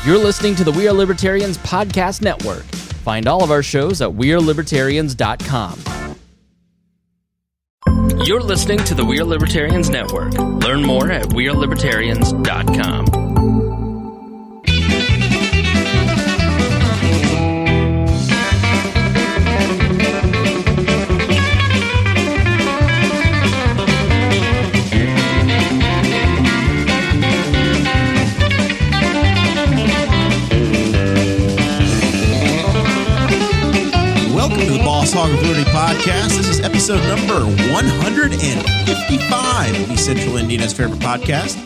You're listening to the We Are Libertarians Podcast Network. Find all of our shows at wearelibertarians.com. You're listening to the We Are Libertarians Network. Learn more at wearelibertarians.com. Hog of Liberty podcast. This is episode number 155 of the Central Indiana's favorite podcast.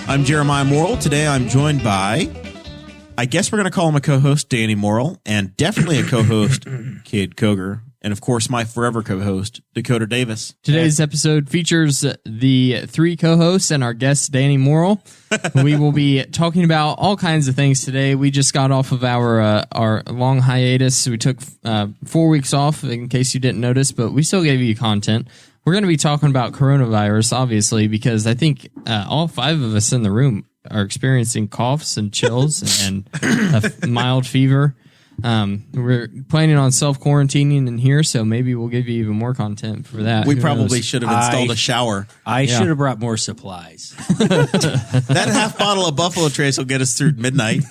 I'm Jeremiah Morrell. Today I'm joined by, I guess we're going to call him a co-host, Danny Morrell, and definitely a co-host, Kade Koger, and of course my forever co-host, Dakota Davis. Today's episode features the three co-hosts and our guest, Danny Morrell. We will be talking about all kinds of things today. We just got off of our long hiatus. We took 4 weeks off, in case you didn't notice, but we still gave you content. We're going to be talking about coronavirus, obviously, because I think all five of us in the room are experiencing coughs and chills and a mild fever. We're planning on self-quarantining in here, so maybe we'll give you even more content for that. We probably should have installed a shower. I should have brought more supplies. That half bottle of Buffalo Trace will get us through midnight.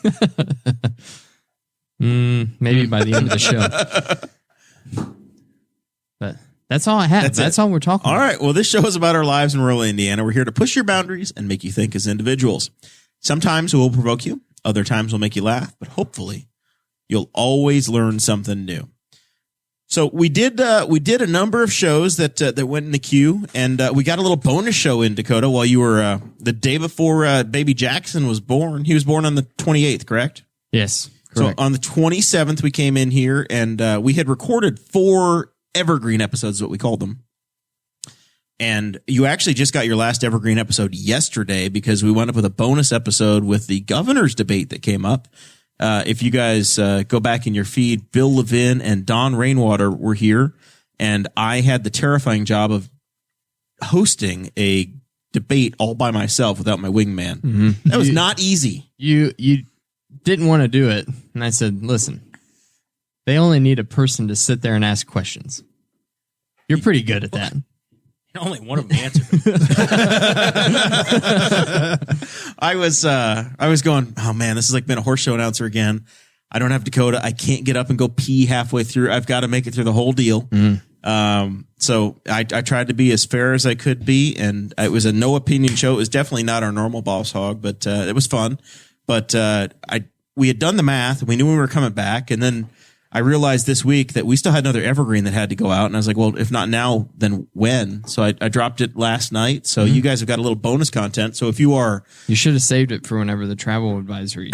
Maybe by the end of the show. But that's all I have. That's all we're talking about. All right. Well, this show is about our lives in rural Indiana. We're here to push your boundaries and make you think as individuals. Sometimes we'll provoke you. Other times we'll make you laugh. But hopefully you'll always learn something new. So we did a number of shows that went in the queue, and we got a little bonus show in, Dakota, while you were the day before baby Jackson was born. He was born on the 28th, correct? Yes, correct. So on the 27th, we came in here, and we had recorded 4 evergreen episodes, what we called them. And you actually just got your last evergreen episode yesterday because we wound up with a bonus episode with the governor's debate that came up. If you guys go back in your feed, Bill Levin and Don Rainwater were here, and I had the terrifying job of hosting a debate all by myself without my wingman. Mm-hmm. That was not easy. You didn't want to do it, and I said, listen, they only need a person to sit there and ask questions. You're pretty good at that. Only one of them answered. I was going, oh man, this is like being a horse show announcer again. I don't have Dakota. I can't get up and go pee halfway through. I've got to make it through the whole deal. Mm. So I tried to be as fair as I could be, and it was a no opinion show. It was definitely not our normal Boss Hog, but it was fun. But we had done the math. We knew we were coming back, and then I realized this week that we still had another evergreen that had to go out. And I was like, well, if not now, then when? So I dropped it last night. So you guys have got a little bonus content. So if you should have saved it for whenever the travel advisory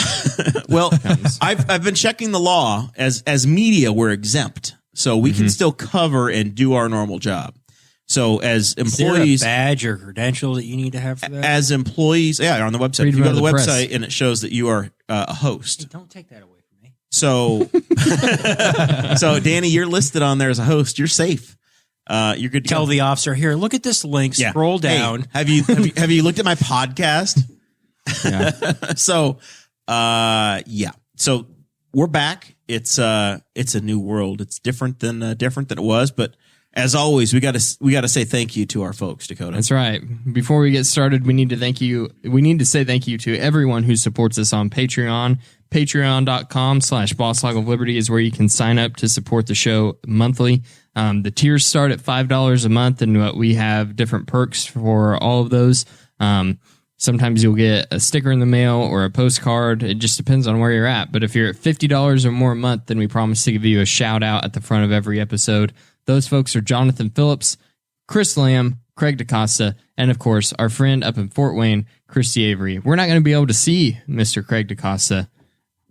well, comes. I've been checking the law as media, we're exempt. So we can still cover and do our normal job. So as employees, is there a badge or credential that you need to have for that? As employees, yeah, on the website. If you go to the website and it shows that you are a host. Hey, don't take that away. So, Danny, you're listed on there as a host. You're safe. You're good to tell the officer here. Look at this link. Yeah. Scroll down. Hey, have you looked at my podcast? Yeah. So we're back. It's a new world. It's different than it was. But as always, we got to say thank you to our folks, Dakota. That's right. Before we get started, we need to say thank you to everyone who supports us on Patreon. Patreon.com/Boss Hog of Liberty is where you can sign up to support the show monthly. The tiers start at $5 a month, and we have different perks for all of those. Sometimes you'll get a sticker in the mail or a postcard. It just depends on where you're at. But if you're at $50 or more a month, then we promise to give you a shout out at the front of every episode. Those folks are Jonathan Phillips, Chris Lamb, Craig DaCosta, and of course, our friend up in Fort Wayne, Christy Avery. We're not going to be able to see Mr. Craig DaCosta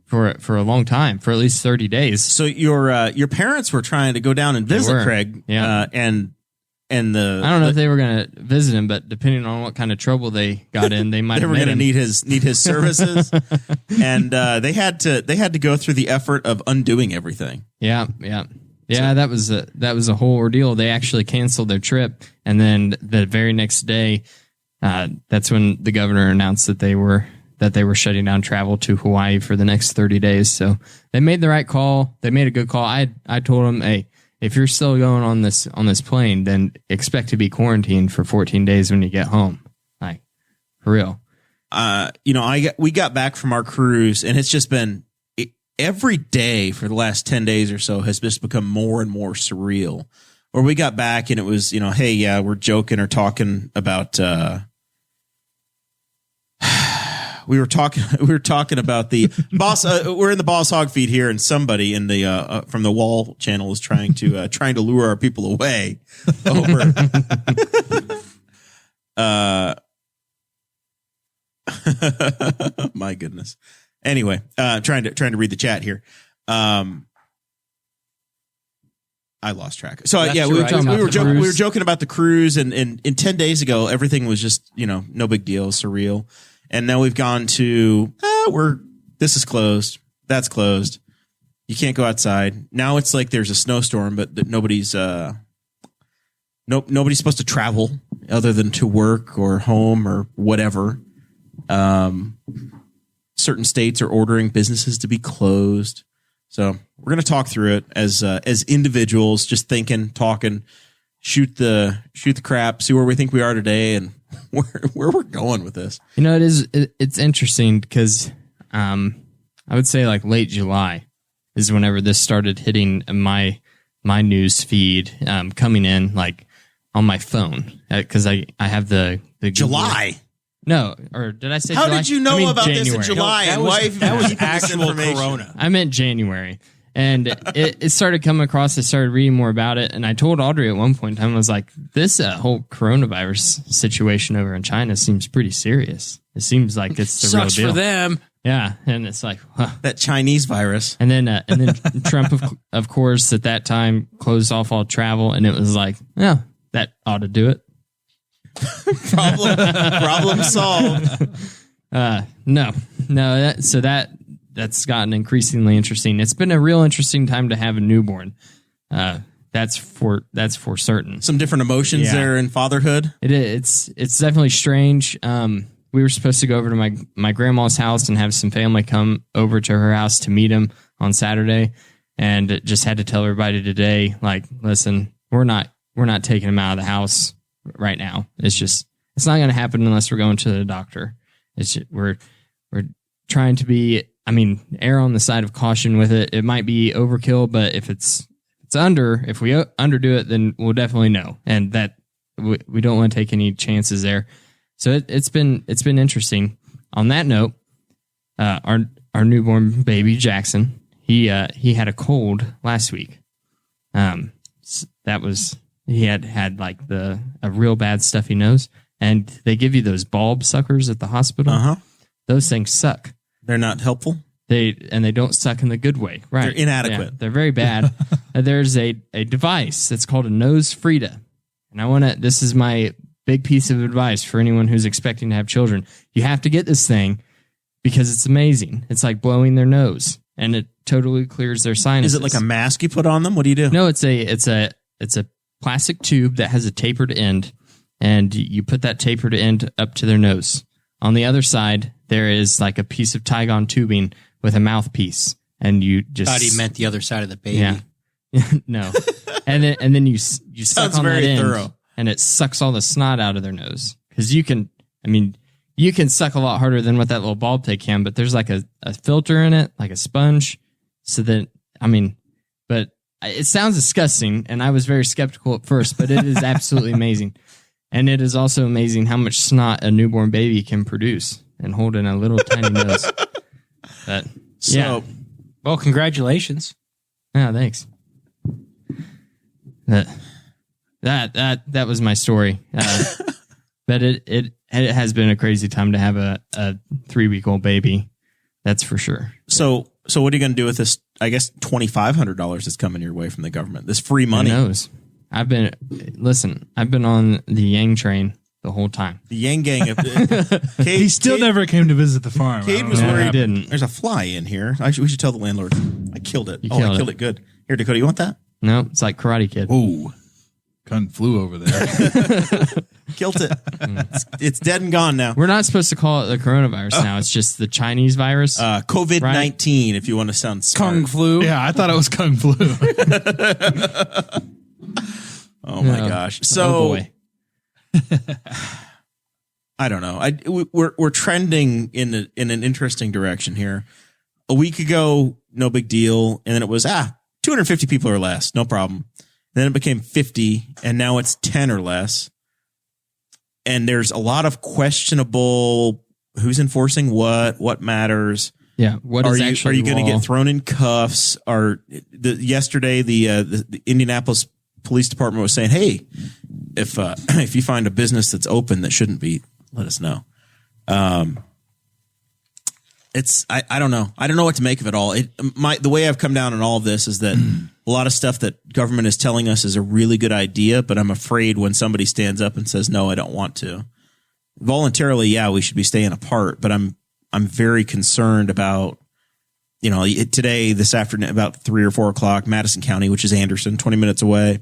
for a long time, for at least 30 days. So your parents were trying to go down and visit Craig, yeah, and I don't know if they were going to visit him, but depending on what kind of trouble they got in, they might they were going to need his services, and they had to go through the effort of undoing everything. Yeah. That was a whole ordeal. They actually canceled their trip, and then the very next day, that's when the governor announced that they were that they were shutting down travel to Hawaii for the next 30 days. So they made the right call. They made a good call. I told them, hey, if you're still going on this plane, then expect to be quarantined for 14 days when you get home. Like, for real. We got back from our cruise, and it's just been every day for the last 10 days or so has just become more and more surreal. Or we got back and it was, hey, yeah, we're joking or talking about, we were talking about the boss. We're in the Boss Hog feed here, and somebody in the from the Wall channel is trying to lure our people away. Over. My goodness. Anyway, trying to read the chat here. I lost track. So we were joking about the cruise, and 10 days ago everything was just no big deal, surreal. And now we've gone to, this is closed. That's closed. You can't go outside. Now it's like there's a snowstorm, but nobody's supposed to travel other than to work or home or whatever. Certain states are ordering businesses to be closed. So we're going to talk through it as individuals, just thinking, talking, shoot the crap, see where we think we are today and where we're going with this. It's interesting because I would say like late July is whenever this started hitting my news feed, coming in like on my phone, because I have the July. No, or did I say How July? did you know about January. this in July? No, that was actual Corona. I meant January. And it started coming across. I started reading more about it. And I told Audrey at one point in time, I was like, this whole coronavirus situation over in China seems pretty serious. It seems like it's the real deal. Sucks for them. Yeah. And it's like, huh. That Chinese virus. And then Trump, of course, at that time closed off all travel. And it was like, yeah, that ought to do it. Problem solved. No. That's gotten increasingly interesting. It's been a real interesting time to have a newborn. That's for certain. Some different emotions there in fatherhood. It's definitely strange. We were supposed to go over to my grandma's house and have some family come over to her house to meet him on Saturday, and just had to tell everybody today, like, listen, we're not taking him out of the house right now. It's not going to happen unless we're going to the doctor. It's just, we're trying to be, err on the side of caution with it. It might be overkill, but if if we underdo it, then we'll definitely know. And that we don't want to take any chances there. So it's been interesting. On that note, our newborn baby Jackson, he had a cold last week. He had like a real bad stuffy nose, and they give you those bulb suckers at the hospital. Uh-huh. Those things suck. They're not helpful. They don't suck in the good way. Right. They're inadequate. Yeah, they're very bad. There's a device that's called a nose Frida. And this is my big piece of advice for anyone who's expecting to have children. You have to get this thing because it's amazing. It's like blowing their nose, and it totally clears their sinuses. Is it like a mask you put on them? What do you do? No, it's a plastic tube that has a tapered end, and you put that tapered end up to their nose. On the other side, there is like a piece of Tygon tubing with a mouthpiece, and you just thought he meant the other side of the baby. Yeah. No. and then you suck on that end, thorough. and it sucks all the snot out of their nose. Because you can suck a lot harder than what that little bulb take can, but there's like a filter in it, like a sponge. So that, but it sounds disgusting, and I was very skeptical at first, but it is absolutely amazing. And it is also amazing how much snot a newborn baby can produce and hold in a little tiny nose. But, yeah. Well, congratulations. Yeah, thanks. That was my story. But it has been a crazy time to have a 3-week-old baby. That's for sure. So what are you going to do with this? I guess $2,500 that's coming your way from the government. This free money. Who knows? I've been on the Yang train the whole time. The Yang gang. He still never came to visit the farm. Kade was worried. He didn't. There's a fly in here. We should tell the landlord. I killed it. I killed it good. Here, Dakota, you want that? No, it's like Karate Kid. Ooh. Kung flu over there. Killed it. It's dead and gone now. We're not supposed to call it the coronavirus now. It's just the Chinese virus. COVID-19, if you want to sound smart. Kung flu. Yeah, I thought it was Kung flu. Oh my gosh. So, oh boy. I don't know. We're trending in an interesting direction here. A week ago, no big deal, and then it was 250 people or less, no problem. Then it became 50, and now it's 10 or less. And there's a lot of questionable who's enforcing what matters. Yeah, what is actually are you going to get thrown in cuffs? Yesterday the Indianapolis Police Department was saying, hey, if you find a business that's open that shouldn't be, let us know. I don't know. I don't know what to make of it all. The way I've come down on all of this is that a lot of stuff that government is telling us is a really good idea, but I'm afraid when somebody stands up and says, no, I don't want to. Voluntarily, yeah, we should be staying apart, but I'm very concerned about, this afternoon, about 3 or 4 o'clock, Madison County, which is Anderson, 20 minutes away,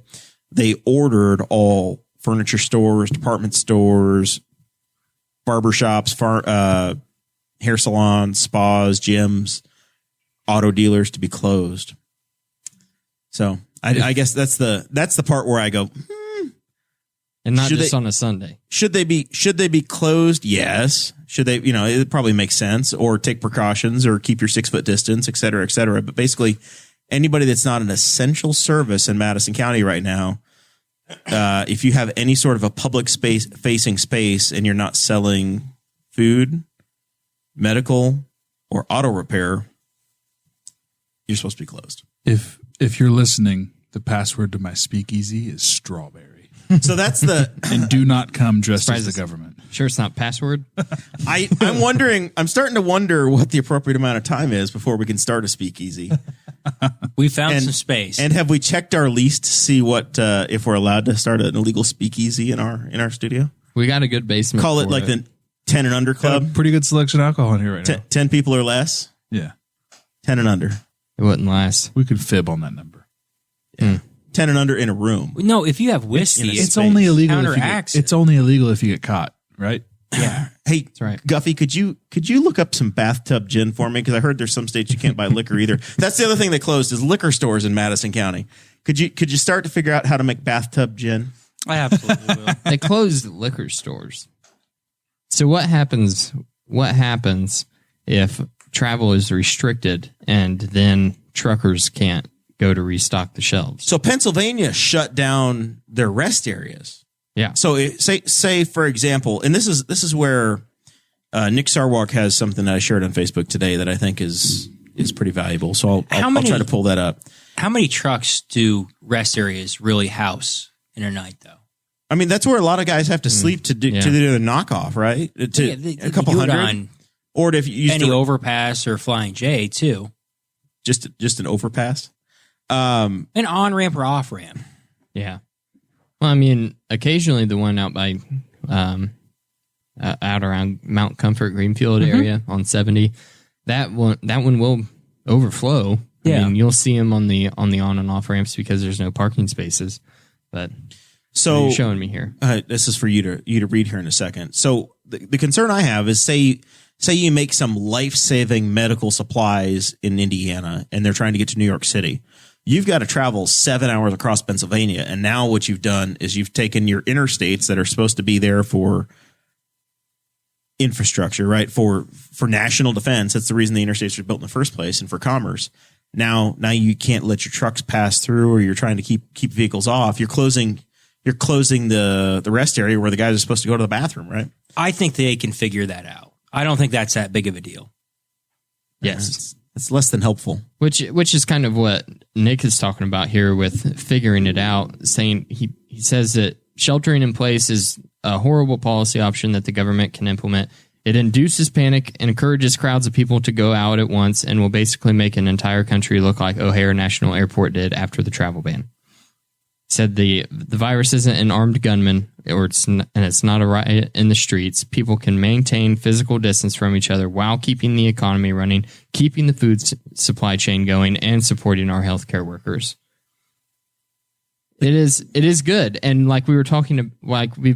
they ordered all furniture stores, department stores, barbershops, hair salons, spas, gyms, auto dealers to be closed. So I guess that's the part where I go, and not just on a Sunday. Should they be closed? Yes. Should they, it probably makes sense, or take precautions, or keep your 6-foot distance, et cetera, et cetera. But basically anybody that's not an essential service in Madison County right now, if you have any sort of a public facing space and you're not selling food, medical, or auto repair, you're supposed to be closed. If you're listening, the password to my speakeasy is strawberry. So that's and do not come dressed as the government. Sure, it's not password. I'm starting to wonder what the appropriate amount of time is before we can start a speakeasy. We found some space. And have we checked our lease to see what if we're allowed to start an illegal speakeasy in our studio? We got a good basement. Call it like the 10 and under club. Pretty good selection of alcohol in here right now. 10 people or less. Yeah. 10 and under. It wouldn't last. We could fib on that number. Yeah. 10 and under in a room. No, if you have whiskey, it's only illegal. It's only illegal if you get caught, right? Yeah. Hey, that's right. Guffey, could you look up some bathtub gin for me? Because I heard there's some states you can't buy liquor either. That's the other thing they closed is liquor stores in Madison County. Could you start to figure out how to make bathtub gin? I absolutely will. They closed liquor stores. So what happens if travel is restricted and then truckers can't go to restock the shelves? So Pennsylvania shut down their rest areas. Yeah. So say for example, and this is where Nick Sarwark has something that I shared on Facebook today that I think is pretty valuable. So I'll try to pull that up. How many trucks do rest areas really house in a night, though? I mean, that's where a lot of guys have to sleep to do the knockoff, right? A couple hundred. Or if you use any overpass or Flying J too. Just an overpass. An on ramp or off ramp. Yeah. Well, I mean, occasionally the one out by out around Mount Comfort, Greenfield area on 70, that one will overflow. Yeah. I mean, you'll see them on the on and off ramps because there's no parking spaces. But so you're showing me here. This is for you to read here in a second. So the concern I have is say you make some life-saving medical supplies in Indiana and they're trying to get to New York City. You've got to travel 7 hours across Pennsylvania. And now what you've done is you've taken your interstates that are supposed to be there for infrastructure, right? For national defense. That's the reason the interstates were built in the first place, and for commerce. Now you can't let your trucks pass through, or you're trying to keep vehicles off. You're closing the rest area where the guys are supposed to go to the bathroom, right? I think they can figure that out. I don't think that's that big of a deal. Yes. It's less than helpful. Which is kind of what Nick is talking about here with figuring it out, saying he says that sheltering in place is a horrible policy option that the government can implement. It induces panic and encourages crowds of people to go out at once and will basically make an entire country look like O'Hare National Airport did after the travel ban. He said the virus isn't an armed gunman, and it's not a riot in the streets. People can maintain physical distance from each other while keeping the economy running, keeping the food supply chain going, and supporting our healthcare workers. It is good. And like we've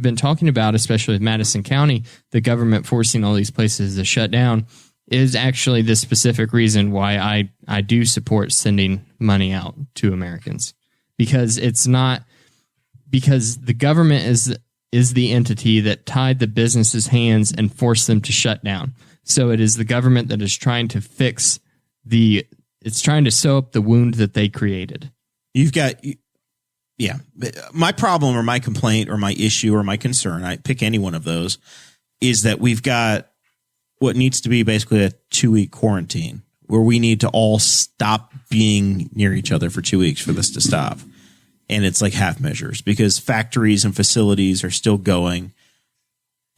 been talking about, especially with Madison County, the government forcing all these places to shut down is actually the specific reason why I do support sending money out to Americans, because the government is the entity that tied the business's hands and forced them to shut down. So it is the government that is trying to it's trying to sew up the wound that they created. Yeah. My problem or my complaint or my issue or my concern, I pick any one of those, is that we've got what needs to be basically a 2-week quarantine where we need to all stop being near each other for 2 weeks for this to stop. And it's like half measures because factories and facilities are still going.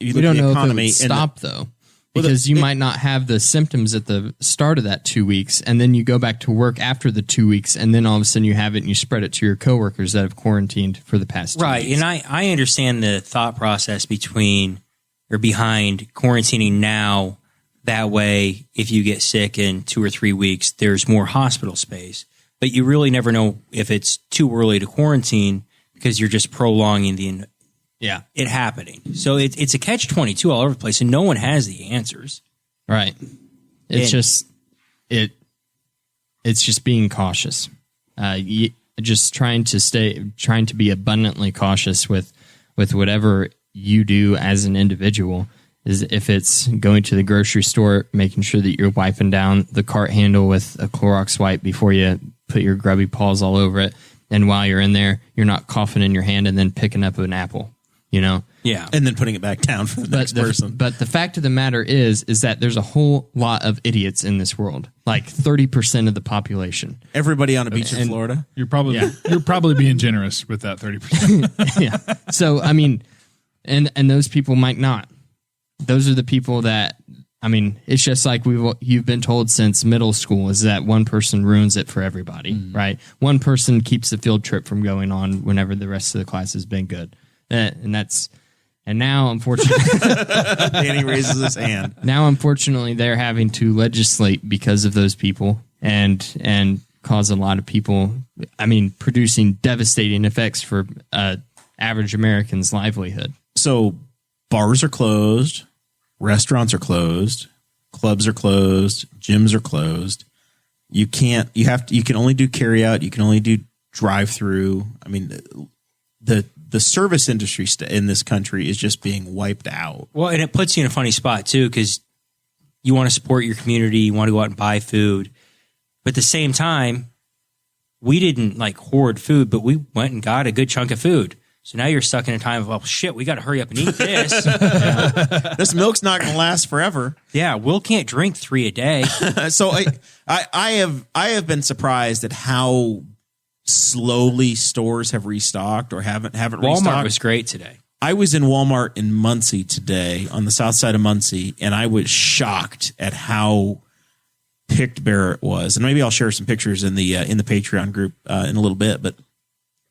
We don't know if it would stop though. Because you might not have the symptoms at the start of that 2 weeks, and then you go back to work after the 2 weeks, and then all of a sudden you have it and you spread it to your coworkers that have quarantined for the past 2 weeks. Right, and I understand the thought process behind quarantining now. That way, if you get sick in 2 or 3 weeks, there's more hospital space. But you really never know if it's too early to quarantine because you're just prolonging it happening. So it's a catch-22 all over the place, and no one has the answers. Right. It's just being cautious. Just trying to be abundantly cautious with whatever you do as an individual. Is if it's going to the grocery store, making sure that you're wiping down the cart handle with a Clorox wipe before you put your grubby paws all over it. And while you're in there, you're not coughing in your hand and then picking up an apple. Yeah. And then putting it back down for the next person. But the fact of the matter is that there's a whole lot of idiots in this world, like 30% of the population. Everybody on a beach in Florida. You're probably being generous with that 30%. Yeah. So, I mean, and those people might not. Those are the people that, I mean, it's just like you've been told since middle school is that one person ruins it for everybody, right? One person keeps the field trip from going on whenever the rest of the class has been good. And now, unfortunately, Danny raises his hand. Now, unfortunately, they're having to legislate because of those people and cause a lot of people, producing devastating effects for average American's livelihood. So bars are closed, restaurants are closed, clubs are closed, gyms are closed. You can only do carry out. You can only do drive through. I mean, the service industry in this country is just being wiped out. Well, and it puts you in a funny spot too, because you want to support your community, you want to go out and buy food, but at the same time, we didn't hoard food, but we went and got a good chunk of food. So now you're stuck in a time of, well, shit, we got to hurry up and eat this. This milk's not going to last forever. Yeah, Will can't drink 3 a day. So I have been surprised at how slowly stores have restocked or haven't restocked. Walmart was great today. I was in Walmart in Muncie today, on the south side of Muncie, and I was shocked at how picked bare it was. And maybe I'll share some pictures in the Patreon group in a little bit. But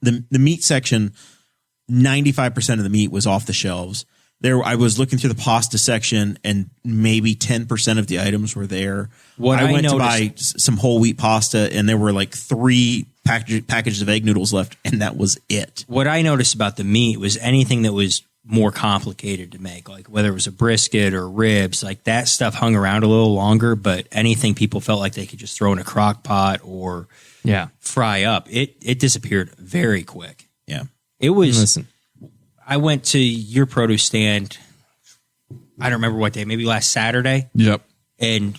the meat section, 95% of the meat was off the shelves. I was looking through the pasta section, and maybe 10% of the items were there. I went to buy some whole wheat pasta, and there were 3 packages of egg noodles left, and that was it. What I noticed about the meat was anything that was more complicated to make, like whether it was a brisket or ribs, that stuff hung around a little longer, but anything people felt like they could just throw in a crock pot or fry up, it disappeared very quick. Yeah. It was... Listen. I went to your produce stand, I don't remember what day, maybe last Saturday. Yep. And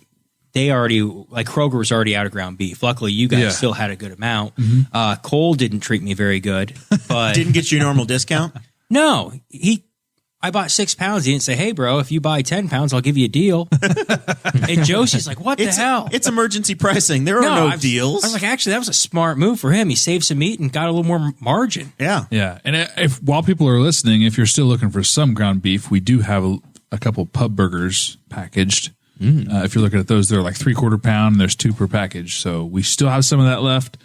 they already, Koger was already out of ground beef. Luckily, you guys still had a good amount. Mm-hmm. Cole didn't treat me very good. But didn't get you a normal discount? No. I bought 6 pounds. He didn't say, hey, bro, if you buy 10 pounds, I'll give you a deal. And Josie's like, what the hell? It's emergency pricing. There are no deals. I was like, actually, that was a smart move for him. He saved some meat and got a little more margin. Yeah. Yeah. And while people are listening, if you're still looking for some ground beef, we do have a couple pub burgers packaged. If you're looking at those, they're 3/4 pound, and there's 2 per package. So we still have some of that left.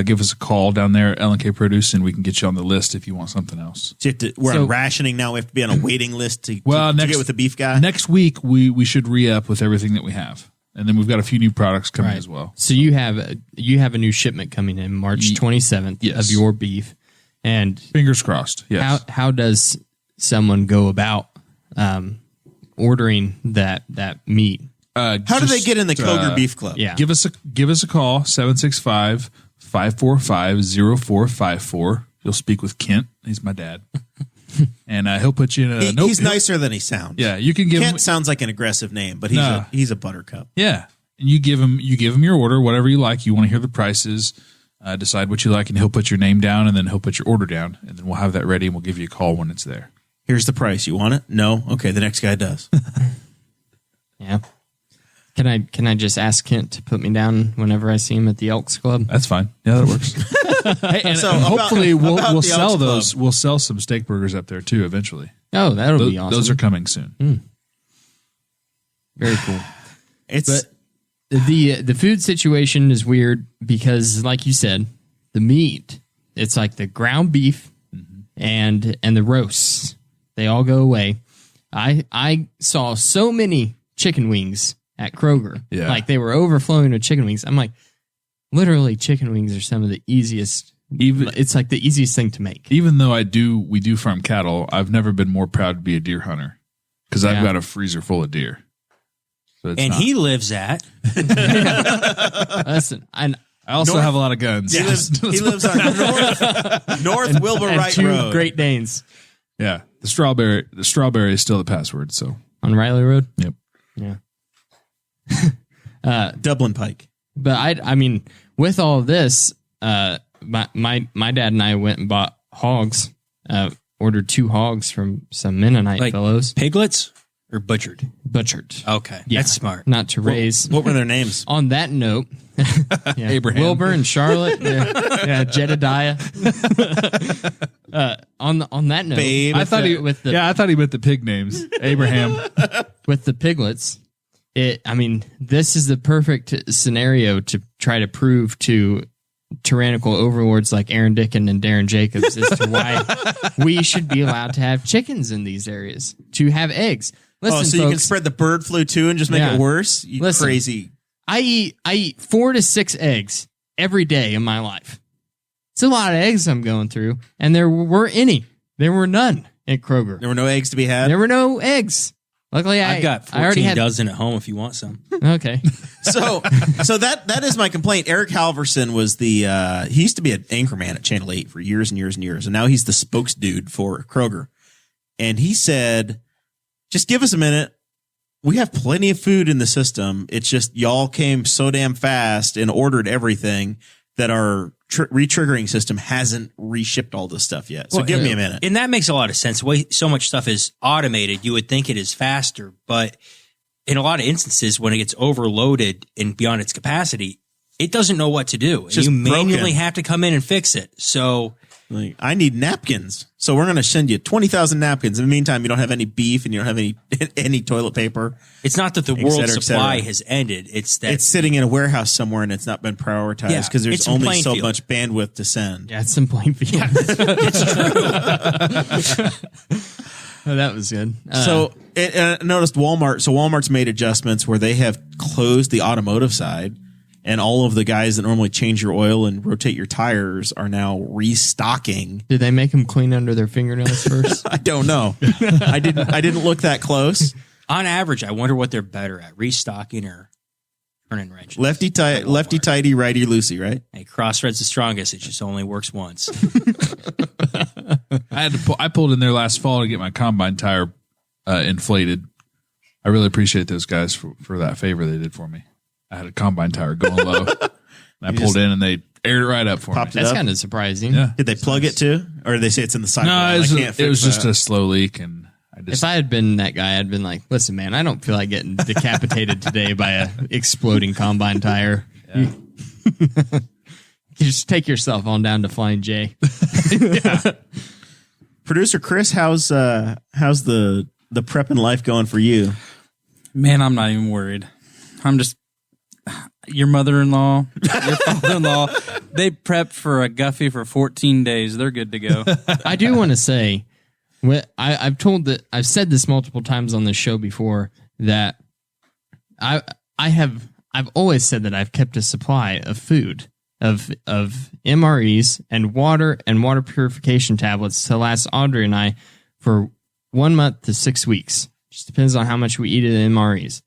Give us a call down there at L&K Produce, and we can get you on the list if you want something else. We're on rationing now. We have to be on a waiting list to get with the beef guy. Next week, we should re-up with everything that we have. And then we've got a few new products coming as well. So you have a new shipment coming in March 27th of your beef. And Fingers crossed. Yes. how does someone go about ordering that meat? How do they get in the Koger Beef Club? Yeah. Give us a call, 765-545-0454. You'll speak with Kent. He's my dad. And he'll put you in a He's nicer than he sounds. Yeah, you can give Kent him sounds like an aggressive name, but he's a buttercup. Yeah. And you give him your order, whatever you like. You want to hear the prices, decide what you like, and he'll put your name down, and then he'll put your order down, and then we'll have that ready, and we'll give you a call when it's there. Here's the price. You want it? No? Okay, the next guy does. Yeah. Can I just ask Kent to put me down whenever I see him at the Elks Club? That's fine. Yeah, that works. and hopefully about we'll the sell Elks those. Club. We'll sell some steak burgers up there too eventually. Oh, that'll be awesome. Those are coming soon. Very cool. It's The food situation is weird because, like you said, the meat, it's like the ground beef and the roasts, they all go away. I saw so many chicken wings at Kroger. Yeah. Like they were overflowing with chicken wings. I'm like, literally chicken wings are some of the easiest. It's like the easiest thing to make. Even though we do farm cattle, I've never been more proud to be a deer hunter because I've got a freezer full of deer. So he lives at. Listen, I also have a lot of guns. he lives on North Wilbur and Wright 2 Road. Great Danes Yeah, the strawberry is still the password. So on Riley Road. yep. Yeah. Dublin Pike. But I mean, with all of this, my dad and I went and bought hogs. Ordered 2 hogs from some Mennonite fellows. Piglets or butchered? Butchered. Okay, Yeah. that's smart. Not to raise. What were their names? On that note, Abraham. Wilbur and Charlotte, Jedediah. On that note, Babe. I thought he meant the pig names. Abraham. with the piglets, this is the perfect scenario to try to prove to tyrannical overlords like Aaron Dickin and Darren Jacobs as to why we should be allowed to have chickens in these areas, to have eggs. Listen, so folks, you can spread the bird flu too and just make it worse? You Listen. crazy. I eat 4 to 6 eggs every day in my life. It's a lot of eggs I'm going through, and there were none at Kroger. There were no eggs to be had? There were no eggs. Luckily, I've got 14 I already had dozen at home if you want some. Okay. So that is my complaint. Eric Halverson was he used to be an anchorman at Channel 8 for years and years and years, and now he's the spokesdude for Kroger. And he said, just give us a minute. We have plenty of food in the system. It's just y'all came so damn fast and ordered everything that our re-triggering system hasn't reshipped all this stuff yet. So give me a minute. And that makes a lot of sense. The way so much stuff is automated, you would think it is faster, but in a lot of instances, when it gets overloaded and beyond its capacity, it doesn't know what to do. And just you manually broken. have to come in and fix it. So Like, I need napkins. So we're going to send you 20,000 napkins. In the meantime, you don't have any beef and you don't have any toilet paper. it's not that the Et world cetera, et supply cetera. has ended. It's that It's sitting in a warehouse somewhere and it's not been prioritized Yeah, because there's it's in only so Plainfield. much bandwidth to send. Yeah, it's in Plainfield. Oh, that was good. So I noticed Walmart. So Walmart's made adjustments where they have closed the automotive side, and all of the guys that normally change your oil and rotate your tires are now restocking. Did they make them clean under their fingernails first? I don't know. I didn't look that close. on average, I wonder what they're better at, restocking or turning wrenches. Lefty tighty, righty loosey, right? Hey, crossthread's the strongest. It just only works once. I pulled in there last fall to get my combine tire inflated. I really appreciate those guys for that favor they did for me. I had a combine tire going low, and I pulled in and they aired it right up for me. Popped it That's up. kind of surprising. Yeah. Did they plug it too, or did they say it's in the sidewall? No, it I was just a slow leak, and I If just I had been that guy, I'd been like, listen, man, I don't feel like getting decapitated today by a exploding combine tire. You just take yourself on down to Flying J. Producer Chris, how's the prep and life going for you? Man, I'm not even worried. I'm just your mother-in-law, your father-in-law. They prepped for a Guffey for 14 days. They're good to go. I do want to say, I've said this multiple times on this show before that I've always said that I've kept a supply of food of MREs and water purification tablets to last Audrey and I for 1 month to 6 weeks. Just depends on how much we eat of the MREs.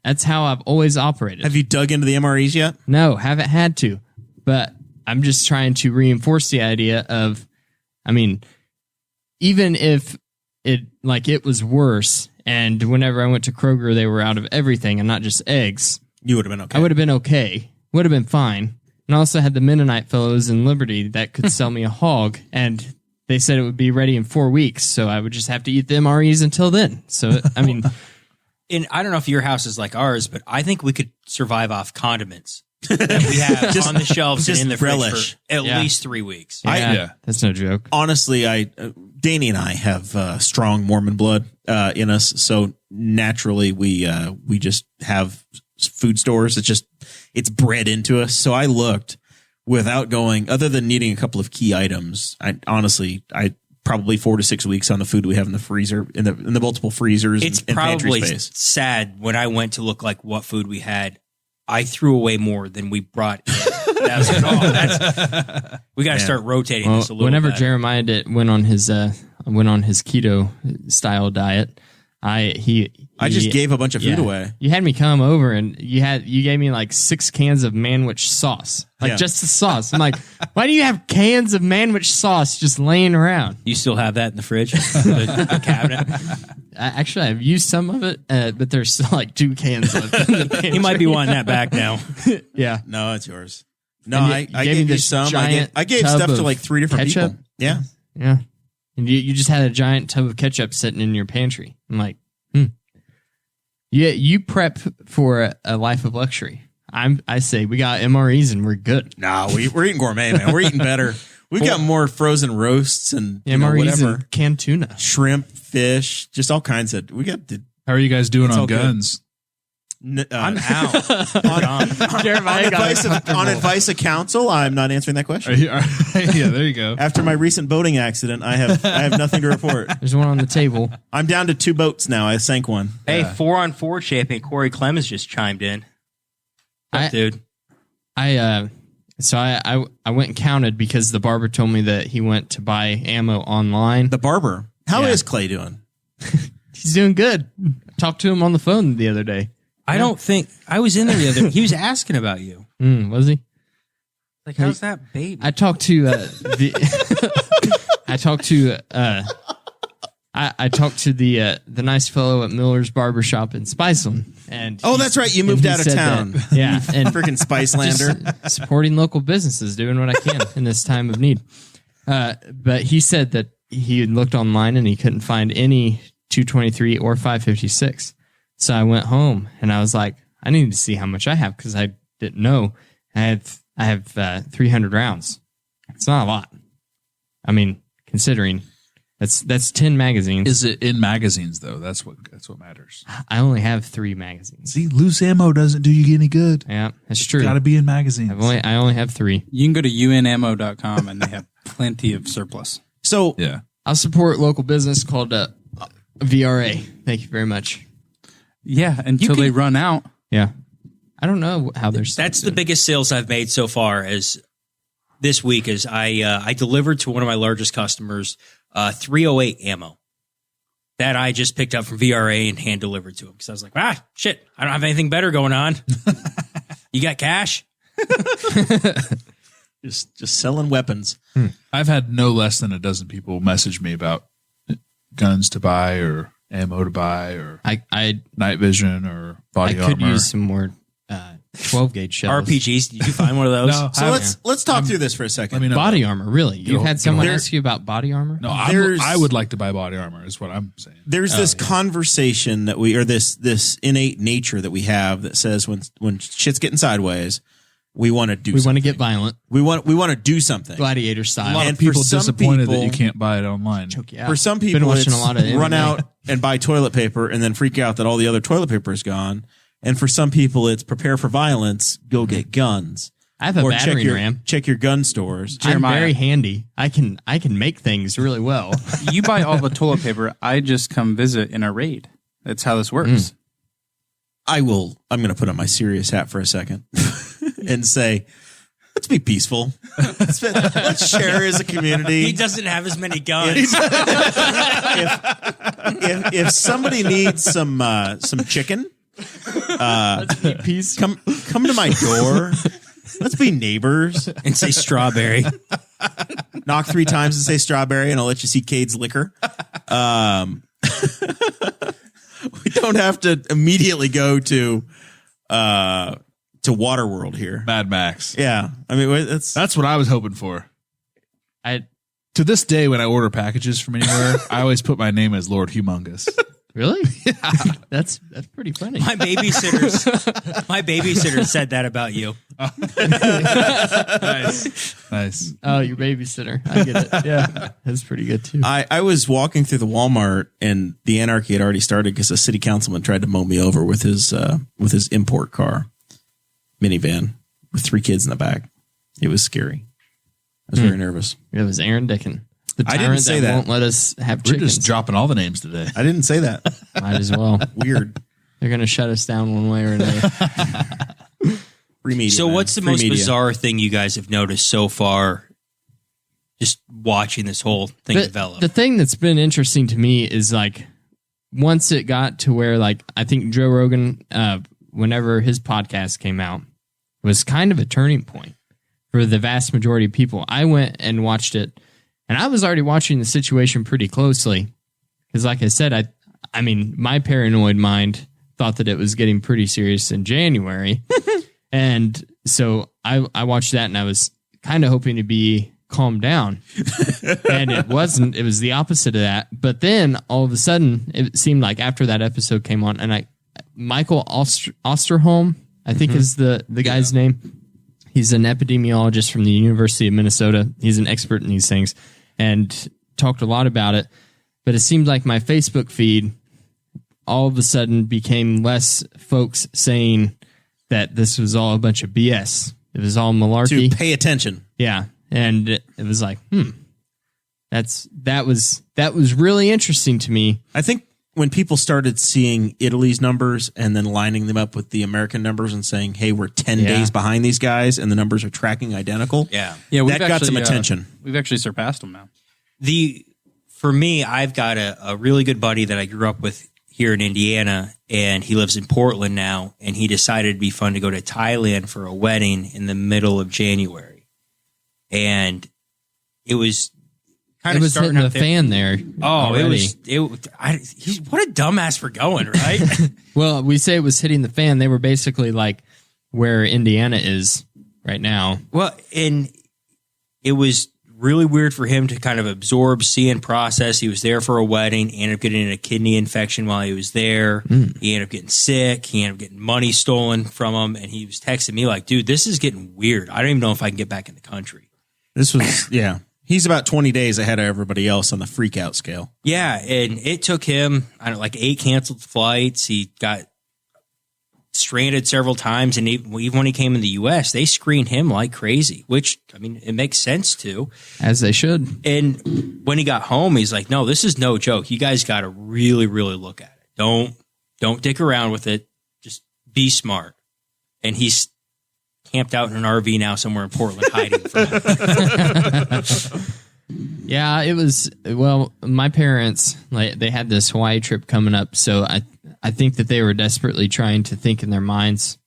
That's how I've always operated. Have you dug into the MREs yet? No, haven't had to. But I'm just trying to reinforce the idea of, I mean, even if it was worse, and whenever I went to Koger, they were out of everything and not just eggs. You would have been okay. I would have been okay. Would have been fine. And I also had the Mennonite fellows in Liberty that could sell me a hog, and they said it would be ready in 4 weeks, so I would just have to eat the MREs until then. So, I mean... And I don't know if your house is like ours, but I think we could survive off condiments that we have on the shelves and in the relish. fridge for at least 3 weeks. Yeah, that's no joke. Honestly, Danny and I have strong Mormon blood in us, so naturally we just have food stores. It's bred into us. So I looked without going, other than needing a couple of key items. I probably 4 to 6 weeks on the food we have in the freezer, in the multiple freezers. It's and probably pantry space. sad when I went to look like what food we had. I threw away more than we brought in. We got to start rotating this a little. Whenever better. Jeremiah went on his keto style diet, I just gave a bunch of food away. You had me come over and you gave me like 6 cans of Manwich sauce, just the sauce. I'm like, why do you have cans of Manwich sauce just laying around? You still have that in the fridge, the cabinet. Actually, I've used some of it, but there's still like 2 cans left in the pantry. You might be wanting that back now. Yeah. No, it's yours. No, And I gave me gave you this some. giant I gave tub stuff to of like 3 different ketchup. people. Yeah. Yeah. And you just had a giant tub of ketchup sitting in your pantry. I'm like, Yeah, you prep for a life of luxury. I say we got MREs and we're good. No, we're eating gourmet, man. We're eating better. We've got more frozen roasts and MREs whatever. and canned tuna. Shrimp, fish, just all kinds of. We got the. How are you guys doing It's all on good. guns? I'm out. On advice of counsel, I'm not answering that question. Yeah, there you go. After my recent boating accident, I have nothing to report. There's one on the table. I'm down to 2 boats now. I sank one. Hey, 4-on-4 champion Corey Clemens just chimed in. Dude. I went and counted because the barber told me that he went to buy ammo online. The barber. How Yeah. is Clay doing? He's doing good. I talked to him on the phone the other day. I don't think I was in there the other. He was asking about you. Was he? Like, how's that baby? I talked to I talked to the nice fellow at Miller's Barbershop in Spiceland, and That's right. You moved out of town. And Freaking Spicelander. just supporting local businesses, doing what I can in this time of need. But he said that he had looked online and he couldn't find any 223 or 556. So I went home and I was like, I need to see how much I have because I didn't know. I have 300 rounds. It's not a lot. I mean, considering that's 10 magazines. Is it in magazines though? That's what matters. I only have 3 magazines. See, loose ammo doesn't do you any good. Yeah, that's true. Got to be in magazines. I only have 3. You can go to unammo.com and they have plenty of surplus. So Yeah. I'll support local business called VRA. Thank you very much. Yeah, until they run out. Yeah. I don't know how they're. That's the biggest sales I've made so far as this week is I delivered to one of my largest customers 308 ammo that I just picked up from VRA and hand delivered to him because I was like, shit, I don't have anything better going on. You got cash? just selling weapons. I've had no less than a dozen people message me about guns to buy or ammo to buy or I night vision or body could armor. use some more 12 gauge shells. RPGs. Did you find one of those? No, So let's talk through this for a second. Let me know. Body armor, really? You've had someone there- ask you about body armor? No, There's- I would like to buy body armor. Is what I'm saying. There's this conversation that this innate nature that we have that says when shit's getting sideways, we want to do. We want something. to get violent, We want to do something. gladiator A style. lot And of people for some disappointed that people- you can't buy it online. Yeah. For some Been people, watching it's a lot of run MMA. out and buy toilet paper and then freak out that all the other toilet paper is gone. And for some people, it's prepare for violence, go get guns. I have a Or battering ram. check your gun stores. Jeremiah. I'm very handy. I can make things really well. You buy all the toilet paper. I just come visit in a raid. That's how this works. I'm going to put on my serious hat for a second and say, let's be peaceful. Let's share as a community. He doesn't have as many guns. If somebody needs some chicken, Peace. come to my door. Let's be neighbors. And say strawberry. Knock 3 times and say strawberry, and I'll let you see Kade's liquor. We don't have to immediately go to Waterworld here. Mad Max. Yeah, I mean That's what I was hoping for. I To this day, when I order packages from anywhere, I always put my name as Lord Humongous. really? That's pretty funny. My babysitter said that about you. Nice. Oh, your babysitter. I get it. Yeah, that's pretty good too. I was walking through the Walmart and the anarchy had already started because a city councilman tried to mow me over with his import car minivan with 3 kids in the back. It was scary. I was very nervous. It was Aaron Dickin, the I tyrant didn't say that. won't let us have We're chickens. just dropping all the names today. I didn't say that. Might as well. Weird. They're going to shut us down one way or another. Free media. So man. what's the Free most media. bizarre thing you guys have noticed so far just watching this whole thing develop? The thing that's been interesting to me is like once it got to where like I think Joe Rogan, whenever his podcast came out, was kind of a turning point for the vast majority of people. I went and watched it, and I was already watching the situation pretty closely because, like I said, I mean, my paranoid mind thought that it was getting pretty serious in January, and so I watched that, and I was kind of hoping to be calmed down, and it wasn't. It was the opposite of that. But then all of a sudden, it seemed like after that episode came on, and Michael Osterholm, I think is the guy's name. He's an epidemiologist from the University of Minnesota. He's an expert in these things and talked a lot about it. But it seemed like my Facebook feed all of a sudden became less folks saying that this was all a bunch of BS. It was all malarkey. To pay attention. Yeah. And it was like, that was really interesting to me. I think when people started seeing Italy's numbers and then lining them up with the American numbers and saying, hey, we're 10 days behind these guys and the numbers are tracking identical. Yeah. That got some attention. We've actually surpassed them now. For me, I've got a really good buddy that I grew up with here in Indiana, and he lives in Portland now, and he decided it'd be fun to go to Thailand for a wedding in the middle of January. And it was kind It of was starting hitting out the there. fan there. Oh, already. He's what a dumbass for going, right? Well, we say it was hitting the fan. They were basically like where Indiana is right now. Well, and it was really weird for him to kind of absorb, see, and process. He was there for a wedding, he ended up getting a kidney infection while he was there. He ended up getting sick. He ended up getting money stolen from him. And he was texting me like, dude, this is getting weird. I don't even know if I can get back in the country. This was, yeah. He's about 20 days ahead of everybody else on the freak out scale. Yeah, and it took him, like 8 canceled flights. He got stranded several times, and even when he came in the U.S., they screened him like crazy, which, I mean, it makes sense too. As they should. And when he got home, he's like, no, this is no joke. You guys got to really, really look at it. Don't dick around with it. Just be smart. And he's camped out in an RV now somewhere in Portland hiding from it. Yeah, it was, well, my parents, like, they had this Hawaii trip coming up, so I think that they were desperately trying to think in their minds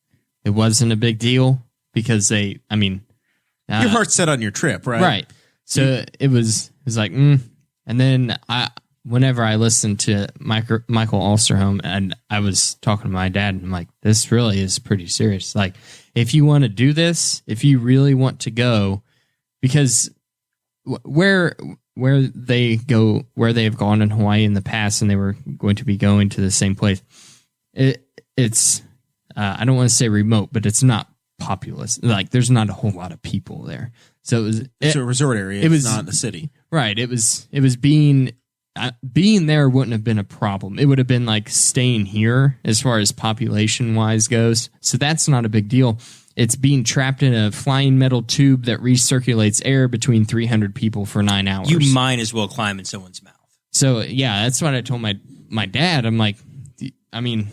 it wasn't a big deal because your heart's set on your trip, right? Right. So it was like, and then whenever I listened to Michael Alsterholm, and I was talking to my dad, and I'm like, this really is pretty serious. Like, if you want to do this, if you really want to go, because where they have gone in Hawaii in the past, and they were going to be going to the same place, it's I don't want to say remote, but it's not populous. Like, there's not a whole lot of people there. So It's a resort area. It's not in the city. Right. It was being there wouldn't have been a problem. It would have been like staying here as far as population wise goes. So that's not a big deal. It's being trapped in a flying metal tube that recirculates air between 300 people for 9 hours. You might as well climb in someone's mouth. So yeah, that's what I told my dad. I'm like, I mean,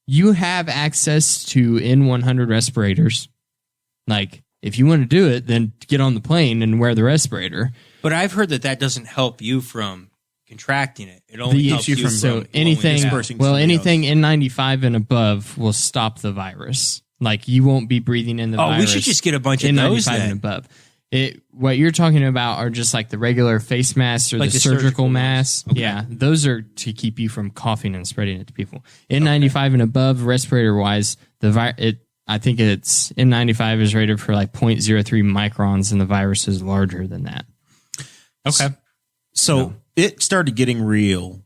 you have access to N100 respirators. Like, if you want to do it, then get on the plane and wear the respirator. But I've heard that doesn't help you from contracting it. It only helps you from so dispersing anything N95 and above will stop the virus. Like you won't be breathing in the virus. We should just get a bunch of those N95 then. and above. What you're talking about are just like the regular face masks or Like the the surgical surgical masks. ones. Okay. Yeah, those are to keep you from coughing and spreading it to people. N95 and above, respirator wise, I think it's N95 is rated for like 0.03 microns, and the virus is larger than that. Okay. So it started getting real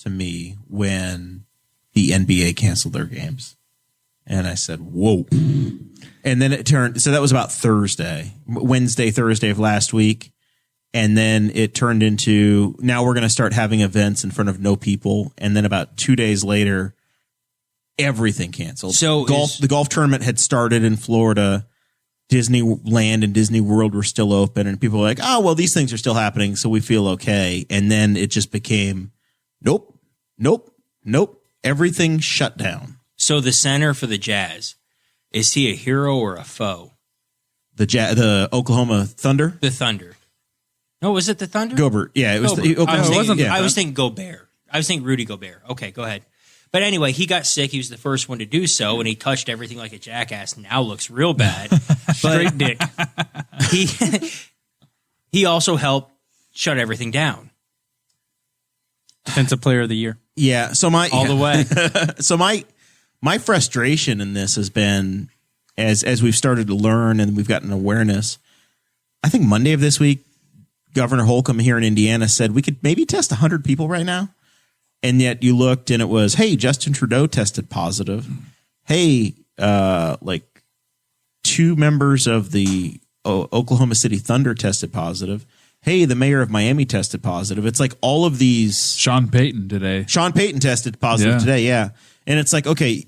to me when the NBA canceled their games. And I said, whoa. And then it turned, so that was about Wednesday, Thursday of last week. And then it turned into, now we're going to start having events in front of no people. And then about 2 days later, everything canceled. So the golf tournament had started in Florida. Disneyland and Disney World were still open, and people were like, oh, well, these things are still happening, so we feel okay. And then it just became, nope. Everything shut down. So the center for the Jazz, is he a hero or a foe? The Oklahoma Thunder? The Thunder. No, was it the Thunder? Gobert. Yeah, it was. Gobert. I was thinking Gobert. I was thinking Rudy Gobert. Okay, go ahead. But anyway, he got sick. He was the first one to do so, and he touched everything like a jackass. Now looks real bad. Straight dick. He also helped shut everything down. Defensive Player of the Year. Yeah. So All the way. So my frustration in this has been as we've started to learn and we've gotten awareness. I think Monday of this week, Governor Holcomb here in Indiana said we could maybe test 100 people right now. And yet you looked and it was, hey, Justin Trudeau tested positive. Hey, like 2 members of the Oklahoma City Thunder tested positive. Hey, the mayor of Miami tested positive. It's like all of these. Sean Payton tested positive today. Yeah. And it's like, okay,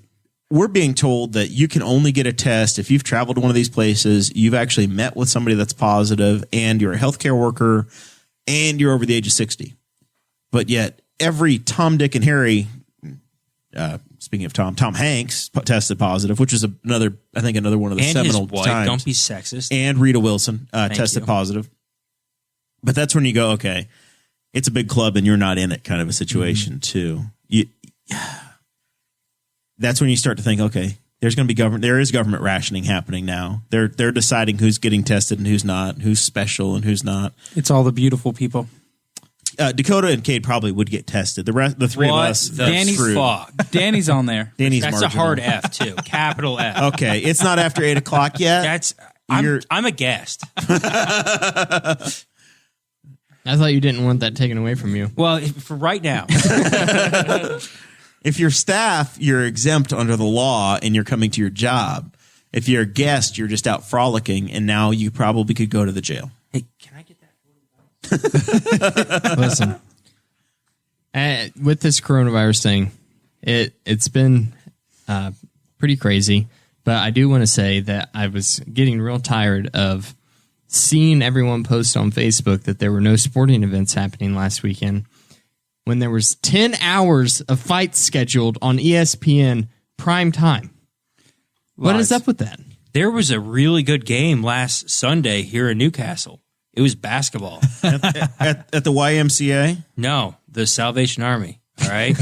we're being told that you can only get a test if you've traveled to one of these places, you've actually met with somebody that's positive, and you're a healthcare worker, and you're over the age of 60. But yet every Tom, Dick, and Harry, speaking of Tom Hanks tested positive, which is another one of the and seminal his wife, times. don't be sexist. And Rita Wilson tested you. positive. But that's when you go, okay, it's a big club and you're not in it kind of a situation too. That's when you start to think, okay, there is government rationing happening now. They're deciding who's getting tested and who's not, who's special and who's not. It's all the beautiful people. Dakota and Kade probably would get tested. The three of us. Danny's fuck. Danny's on there. Danny's That's marginal. a hard F too. Capital F. Okay, it's not after 8 o'clock yet. I'm a guest. I thought you didn't want that taken away from you. Well, for right now. If you're staff, you're exempt under the law and you're coming to your job. If you're a guest, you're just out frolicking, and now you probably could go to the jail. Hey, can I get that? Listen, with this coronavirus thing, it's been pretty crazy. But I do want to say that I was getting real tired of seeing everyone post on Facebook that there were no sporting events happening last weekend when there was 10 hours of fights scheduled on ESPN prime time. What is up with that? There was a really good game last Sunday here in Newcastle. It was basketball. At the YMCA? No, the Salvation Army. All right.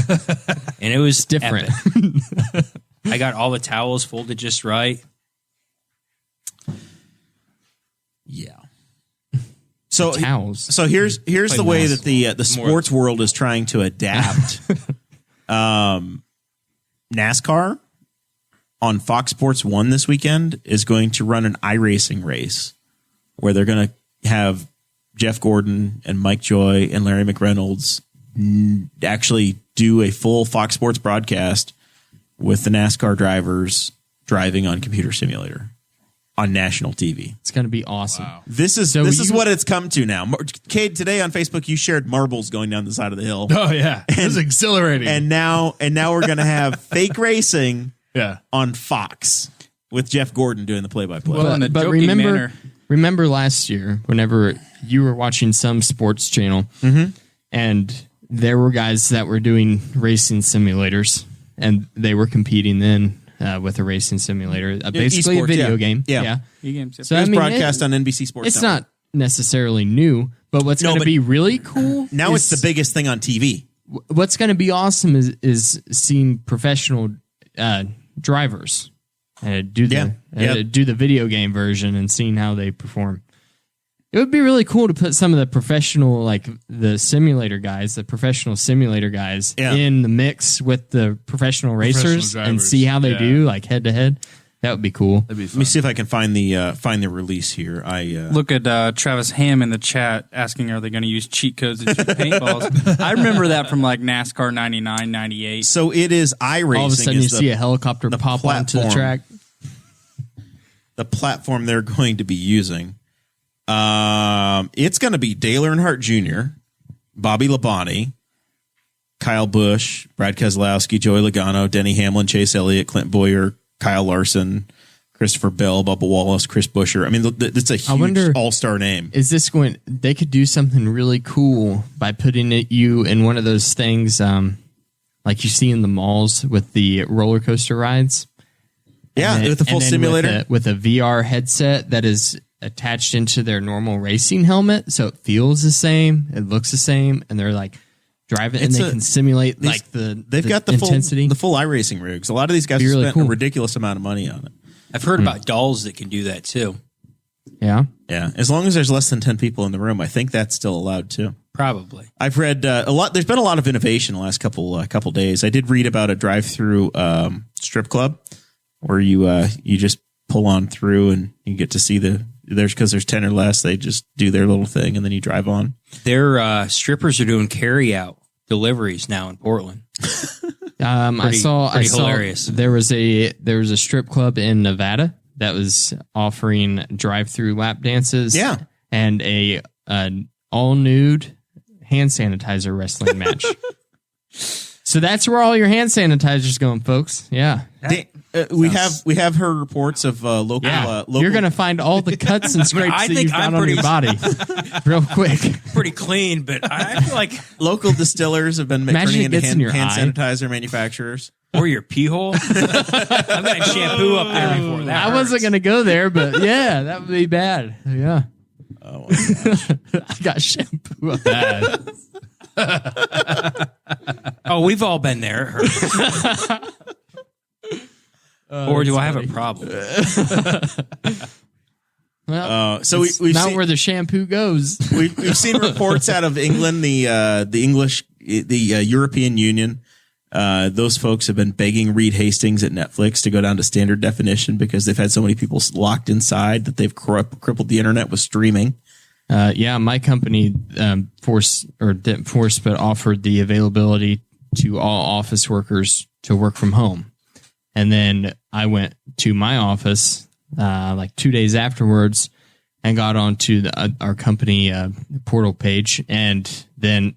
And it was Different. epic. I got all the towels folded just right. Yeah. So Towels. So here's the way that the sports world is trying to adapt. NASCAR on Fox Sports 1 this weekend is going to run an iRacing race where they're going to have Jeff Gordon and Mike Joy and Larry McReynolds actually do a full Fox Sports broadcast with the NASCAR drivers driving on computer simulator on national TV. It's going to be awesome. Wow. This is what it's come to now. Kade, today on Facebook, you shared marbles going down the side of the hill. Oh yeah, this is exhilarating. And now we're going to have fake racing yeah. on Fox with Jeff Gordon doing the play-by-play. Well, in a But joking manner. remember last year, whenever you were watching some sports channel, and there were guys that were doing racing simulators, and they were competing then with a racing simulator, basically a esports, video yeah. game. Yeah. E-games. So It was I mean, broadcast on NBC Sports it's Network. not necessarily new, but what's No, going to but be really cool Now is, it's the biggest thing on TV. what's going to be awesome is seeing professional drivers do the video game version and seeing how they perform. It would be really cool to put some of the professional, like the professional simulator guys in the mix with the professional racers and drivers. see how they do, like head to head. That would be cool. That'd be Let fun. me see if I can find the release here. Look at Travis Ham in the chat asking, are they going to use cheat codes to shoot paintballs? I remember that from like NASCAR 99, 98. So it is iRacing. All of a sudden, you see a helicopter pop onto the platform. track. The platform they're going to be using. It's going to be Dale Earnhardt Jr., Bobby Labonte, Kyle Busch, Brad Keselowski, Joey Logano, Denny Hamlin, Chase Elliott, Clint Boyer, Kyle Larson, Christopher Bell, Bubba Wallace, Chris Buescher. I mean, it's a huge all-star name. Is this going? They could do something really cool by putting you in one of those things, like you see in the malls with the roller coaster rides. Yeah, with the full simulator. With a VR headset that is attached into their normal racing helmet, so it feels the same, it looks the same, and they're like driving, and they can simulate They've got the intensity. full iRacing rigs. A lot of these guys Be have really spent cool. a ridiculous amount of money on it. I've heard about dolls that can do that too. Yeah. Yeah, as long as there's less than 10 people in the room, I think that's still allowed too. Probably. I've read a lot. There's been a lot of innovation the last couple days. I did read about a drive-through strip club where you just pull on through and you get to see because there's 10 or less. They just do their little thing and then you drive on. Their strippers are doing carry-out deliveries now in Portland. I saw hilarious. There was a strip club in Nevada that was offering drive-through lap dances. Yeah. And a all nude hand sanitizer wrestling match. So that's where all your hand sanitizer's going, folks. Yeah. We have heard reports of local. You're gonna find all the cuts and scrapes I that think you found I'm on your body real quick. Pretty clean, but I feel like local distillers have been Imagine turning it into gets in your hand eye. sanitizer manufacturers. or your pee hole. I've got shampoo up there before. That I wasn't gonna go there, but yeah, that would be bad. Yeah. Oh, my gosh. I got shampoo up bad. Oh, we've all been there. It hurts. Or do I have a problem? Well, So it's we've not seen, where the shampoo goes. we've seen reports out of England, the European Union. Those folks have been begging Reed Hastings at Netflix to go down to standard definition because they've had so many people locked inside that they've crippled the internet with streaming. Yeah, my company didn't force, but offered the availability to all office workers to work from home. And then I went to my office like 2 days afterwards and got onto our company portal page, and there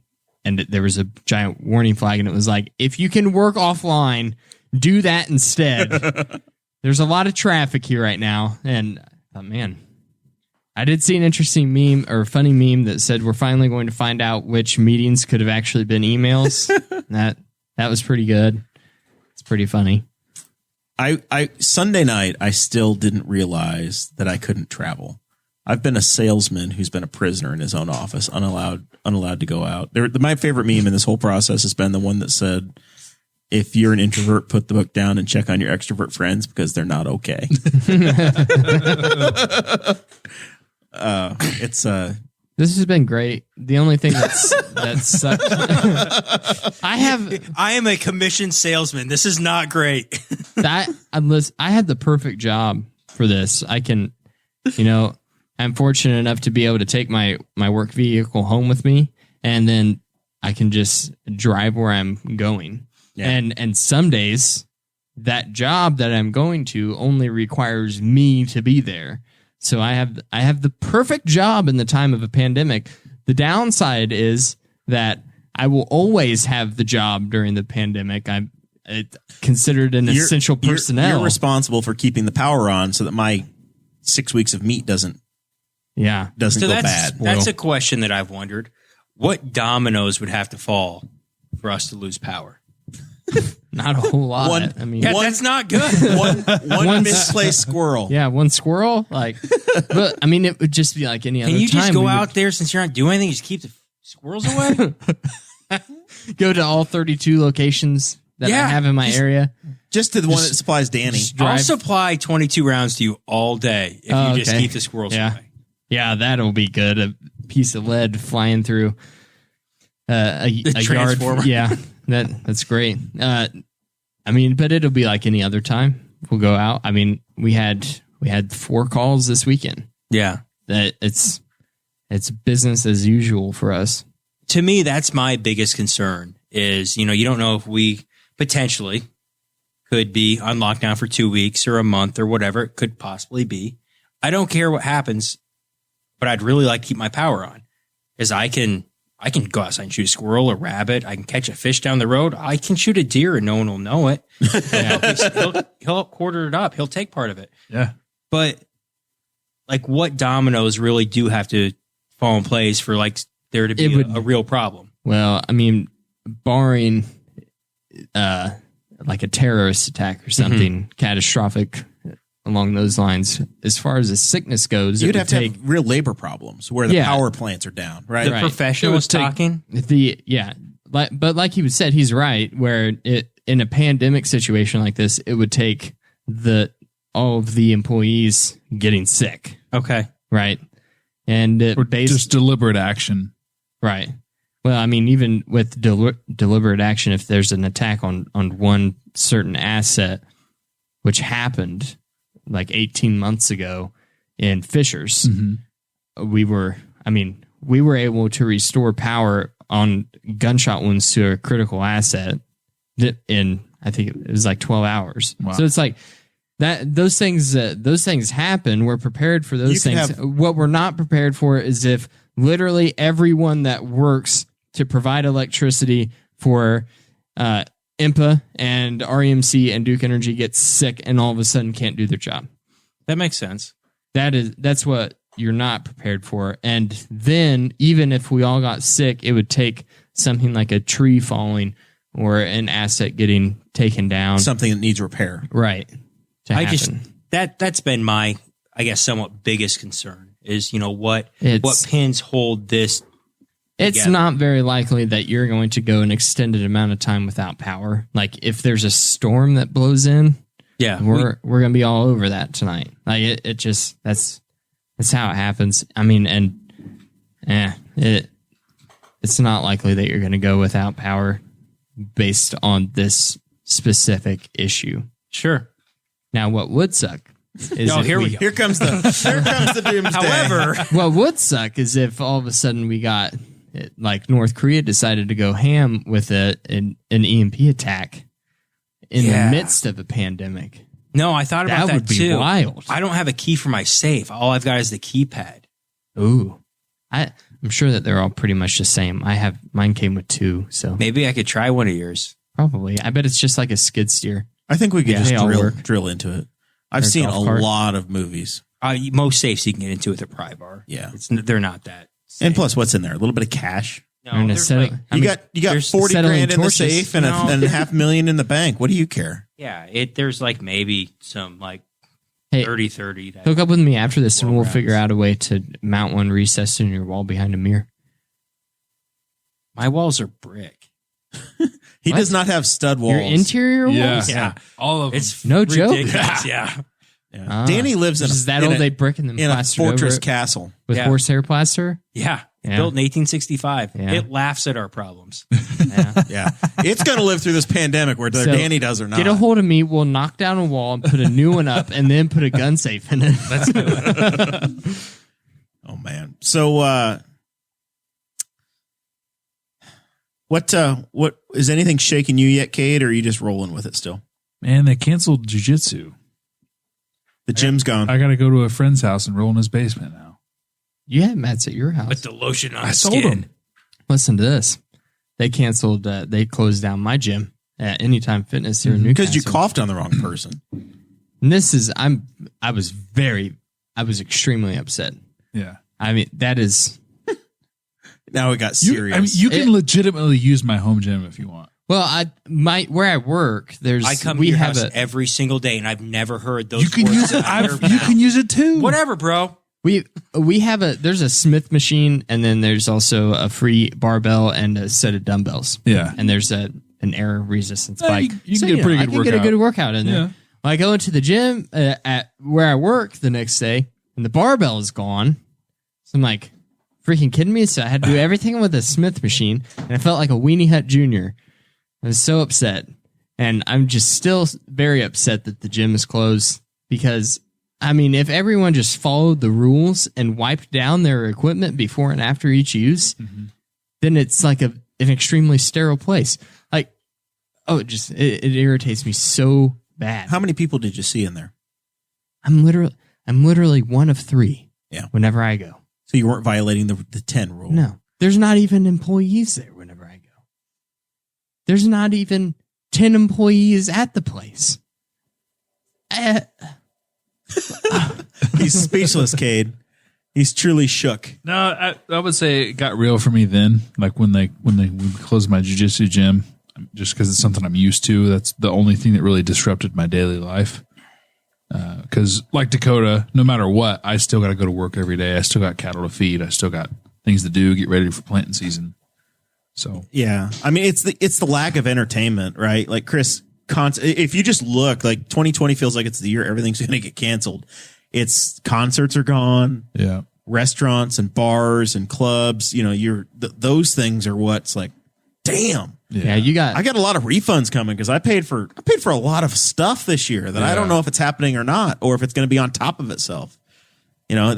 was a giant warning flag, and it was like, if you can work offline, do that instead. There's a lot of traffic here right now, and I thought, man, I did see an interesting meme or funny meme that said we're finally going to find out which meetings could have actually been emails. that was pretty good. It's pretty funny. I Sunday night, I still didn't realize that I couldn't travel. I've been a salesman who's been a prisoner in his own office, unallowed to go out. My favorite meme in this whole process has been the one that said, if you're an introvert, put the book down and check on your extrovert friends because they're not okay. This has been great. The only thing that sucked. I am a commissioned salesman. This is not great. I had the perfect job for this. I'm fortunate enough to be able to take my work vehicle home with me, and then I can just drive where I'm going. Yeah. And some days that job that I'm going to only requires me to be there. So I have the perfect job in the time of a pandemic. The downside is that I will always have the job during the pandemic. I'm considered an essential personnel. You're responsible for keeping the power on so that my 6 weeks of meat doesn't go bad. That's a question that I've wondered. What dominoes would have to fall for us to lose power? Not a whole lot. One- I mean, Yeah, One- that's not good. one misplaced squirrel. yeah, one squirrel. Like, but I mean, it would just be like any other Can you time. just go we would out there since you're not doing anything? Just keep the squirrels away. go to all 32 locations that Yeah, I have in my area. Just to the one that supplies Danny. Just I'll drive. supply 22 rounds to you all day if Oh, you just okay. keep the squirrels Yeah. away. Yeah, that'll be good. A piece of lead flying through a yard. transformer. Yeah, that's great. I mean, but it'll be like any other time. We'll go out. I mean, we had 4 calls this weekend. Yeah. That it's business as usual for us. To me, that's my biggest concern is, you don't know if we potentially could be on lockdown for 2 weeks or a month or whatever it could possibly be. I don't care what happens, but I'd really like to keep my power on because I can go outside and shoot a squirrel, a rabbit. I can catch a fish down the road. I can shoot a deer and no one will know it. He'll quarter it up. He'll take part of it. Yeah. But like what dominoes really do have to fall in place for like there to be a real problem? Well, I mean, barring like a terrorist attack or something catastrophic along those lines, as far as the sickness goes, You'd it have would to take have real labor problems where the Yeah. power plants are down, right? The Right. professionals It would take- talking. But like he said, he's right. Where in a pandemic situation like this, it would take all of the employees getting sick, Okay. right? And Or just deliberate action. right. Well, I mean, even with deliberate action, if there's an attack on one certain asset, which happened like 18 months ago in Fishers, we were able to restore power on gunshot wounds to a critical asset in, I think it was like 12 hours. Wow. So it's like that, those things happen. We're prepared for those You can things. have- What we're not prepared for is if literally everyone that works to provide electricity for IMPA and REMC and Duke Energy gets sick and all of a sudden can't do their job. That makes sense. That's what you're not prepared for. And then even if we all got sick, it would take something like a tree falling or an asset getting taken down. Something that needs repair. Right. To I happen. just that's been my, I guess, somewhat biggest concern is, what It's- pins hold this. It's together. not very likely that you're going to go an extended amount of time without power. Like if there's a storm that blows in, Yeah. we're gonna be all over that tonight. Like it just that's how it happens. I mean, and it's not likely that you're gonna go without power based on this specific issue. Sure. Now, what would suck is Oh, if here we go. Here comes the doomsday. However, what would suck is if all of a sudden we got like North Korea decided to go ham with an EMP attack in Yeah. the midst of a pandemic. no, I thought about That that would be too. wild. I don't have a key for my safe. All I've got is the keypad. Ooh, I'm sure that they're all pretty much the same. Mine came with 2, so Maybe I could try one of yours. probably. I bet it's just like a skid steer. I think we could Yeah, they all just work. drill into it. I've Or seen a golf cart. lot of movies. Most safes you can get into with a pry bar. Yeah. They're not that. And plus, what's in there? A little bit of cash. No, Or in a there's set- like- I You mean, got there's 40 acetylene grand in the torches. safe and No. and $500,000 in the bank. What do you care? yeah, there's like maybe some like Hey, 30. That, hook up with me after this, and Well we'll rounds. figure out a way to mount one recessed in your wall behind a mirror. my walls are brick. He What? does not have stud walls. Your interior walls? Yeah. All of them. It's No joke? ridiculous. Yeah. Yeah. Ah. Danny lives in Just that in old day brick and then in a plastered fortress over it castle. with Yeah. horsehair plaster. Yeah. Yeah. Built in 1865. Yeah. It laughs at our problems. Yeah. Yeah, it's going to live through this pandemic, whether So, Danny does or not. Get a hold of me. We'll knock down a wall and put a new one up, and then put a gun safe in it. Let's do it. Oh man. So what is anything shaking you yet, Kade, or are you just rolling with it still? Man, they canceled jujitsu. The gym's gone. I got to go to a friend's house and roll in his basement now. You had mats at your house. With the lotion on I the sold skin. them. Listen to this. They canceled. They closed down my gym at Anytime Fitness here in Newcastle. Because you coughed on the wrong person. And this is. I was extremely upset. Yeah. I mean, that is. Now it got You, serious. I mean, you can legitimately use my home gym if you want. Well, where I work, I come to your house every single day, and I've never heard those. You can words use it. out of your You mouth. can use it too. Whatever, bro. we there's a Smith machine, and then there's also a free barbell and a set of dumbbells. Yeah. And there's an air resistance bike. you can get a pretty good I can get a workout. good workout in there. Yeah. Well, I go into the gym at where I work the next day, and the barbell is gone. So I'm like, freaking kidding me? So I had to do everything with a Smith machine, and I felt like a Weenie Hut Jr. I was so upset. And I'm just still very upset that the gym is closed because, I mean, if everyone just followed the rules and wiped down their equipment before and after each use, then it's like an extremely sterile place. Like, it irritates me so bad. How many people did you see in there? I'm literally one of 3. Yeah. Whenever I go. So you weren't violating the 10 rule. No, there's not even employees there whenever I go. There's not even 10 employees at the place. He's speechless, Kade. He's truly shook. No, I would say it got real for me then. Like when we closed my jiu-jitsu gym, just because it's something I'm used to. That's the only thing that really disrupted my daily life. Because like Dakota, no matter what, I still got to go to work every day. I still got cattle to feed. I still got things to do, get ready for planting season. So yeah, I mean it's the lack of entertainment, right? Like Chris, if you just look, like 2020 feels like it's the year everything's going to get canceled. It's concerts are gone. Yeah, restaurants and bars and clubs. You know, those things are what's like, damn. Yeah, I got a lot of refunds coming because I paid for a lot of stuff this year that I don't know if it's happening or not, or if it's going to be on top of itself. You know,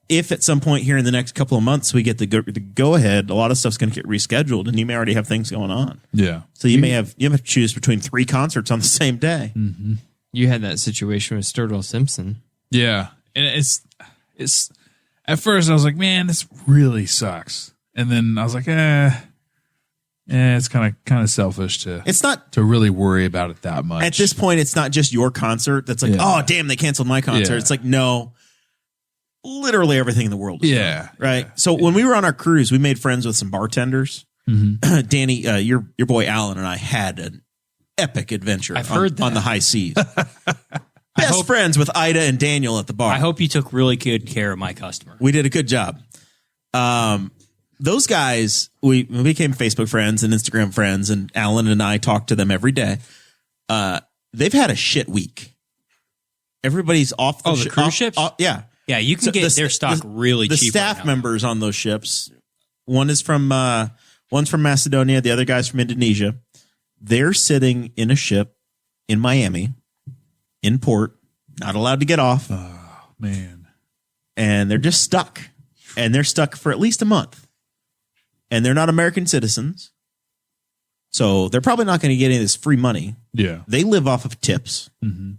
if at some point here in the next couple of months we get the go ahead, a lot of stuff's going to get rescheduled, and you may already have things going on. Yeah, so you have to choose between 3 concerts on the same day. Mm-hmm. You had that situation with Sturgill Simpson. Yeah, and it's at first I was like, man, this really sucks, and then I was like, it's kind of selfish to. It's not to really worry about it that much. At this point, it's not just your concert that's like, oh damn, they canceled my concert. Yeah. It's like, no, literally everything in the world is yeah, done, right? So when we were on our cruise, we made friends with some bartenders. Mm-hmm. Danny, your boy Alan and I had an epic adventure on the high seas. Best friends with Ida and Daniel at the bar. I hope you took really good care of my customer. We did a good job. Those guys, we became Facebook friends and Instagram friends, and Alan and I talk to them every day. They've had a shit week. Everybody's off the cruise ships? Yeah. Yeah, you can get their stock really cheap. The staff right now. members on those ships, one's from Macedonia, the other guy's from Indonesia. They're sitting in a ship in Miami, in port, not allowed to get off. Oh, man. And they're just stuck. And they're stuck for at least a month. And they're not American citizens. So they're probably not going to get any of this free money. Yeah. They live off of tips. Mm-hmm.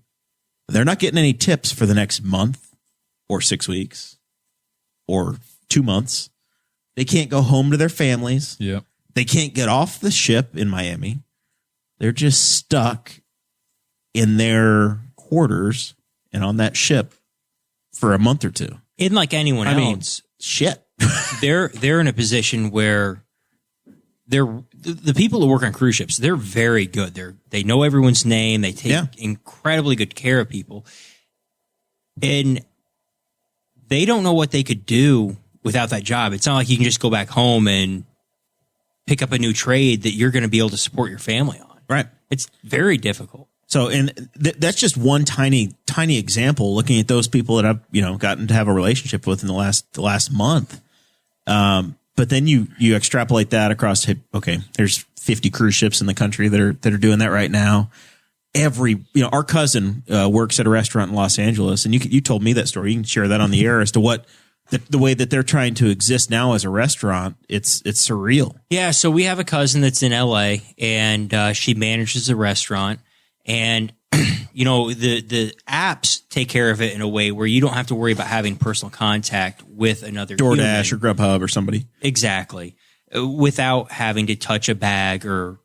They're not getting any tips for the next month or 6 weeks or 2 months. They can't go home to their families. Yep. They can't get off the ship in Miami. They're just stuck in their quarters and on that ship for a month or two. And like anyone else, shit. they're in a position where the people who work on cruise ships, they're very good. They know everyone's name. They take incredibly good care of people. And they don't know what they could do without that job. It's not like you can just go back home and pick up a new trade that you're going to be able to support your family on. Right. It's very difficult. So, and that's just one tiny example. Looking at those people that I've gotten to have a relationship with in the last month. But then you extrapolate that across. Okay, there's 50 cruise ships in the country that are doing that right now. Our cousin works at a restaurant in Los Angeles, and you told me that story. You can share that on the air as to what the way that they're trying to exist now as a restaurant. It's surreal. Yeah. So we have a cousin that's in LA, and she manages a restaurant. And, the apps take care of it in a way where you don't have to worry about having personal contact with another DoorDash human. or Grubhub or somebody. Exactly. Without having to touch a bag or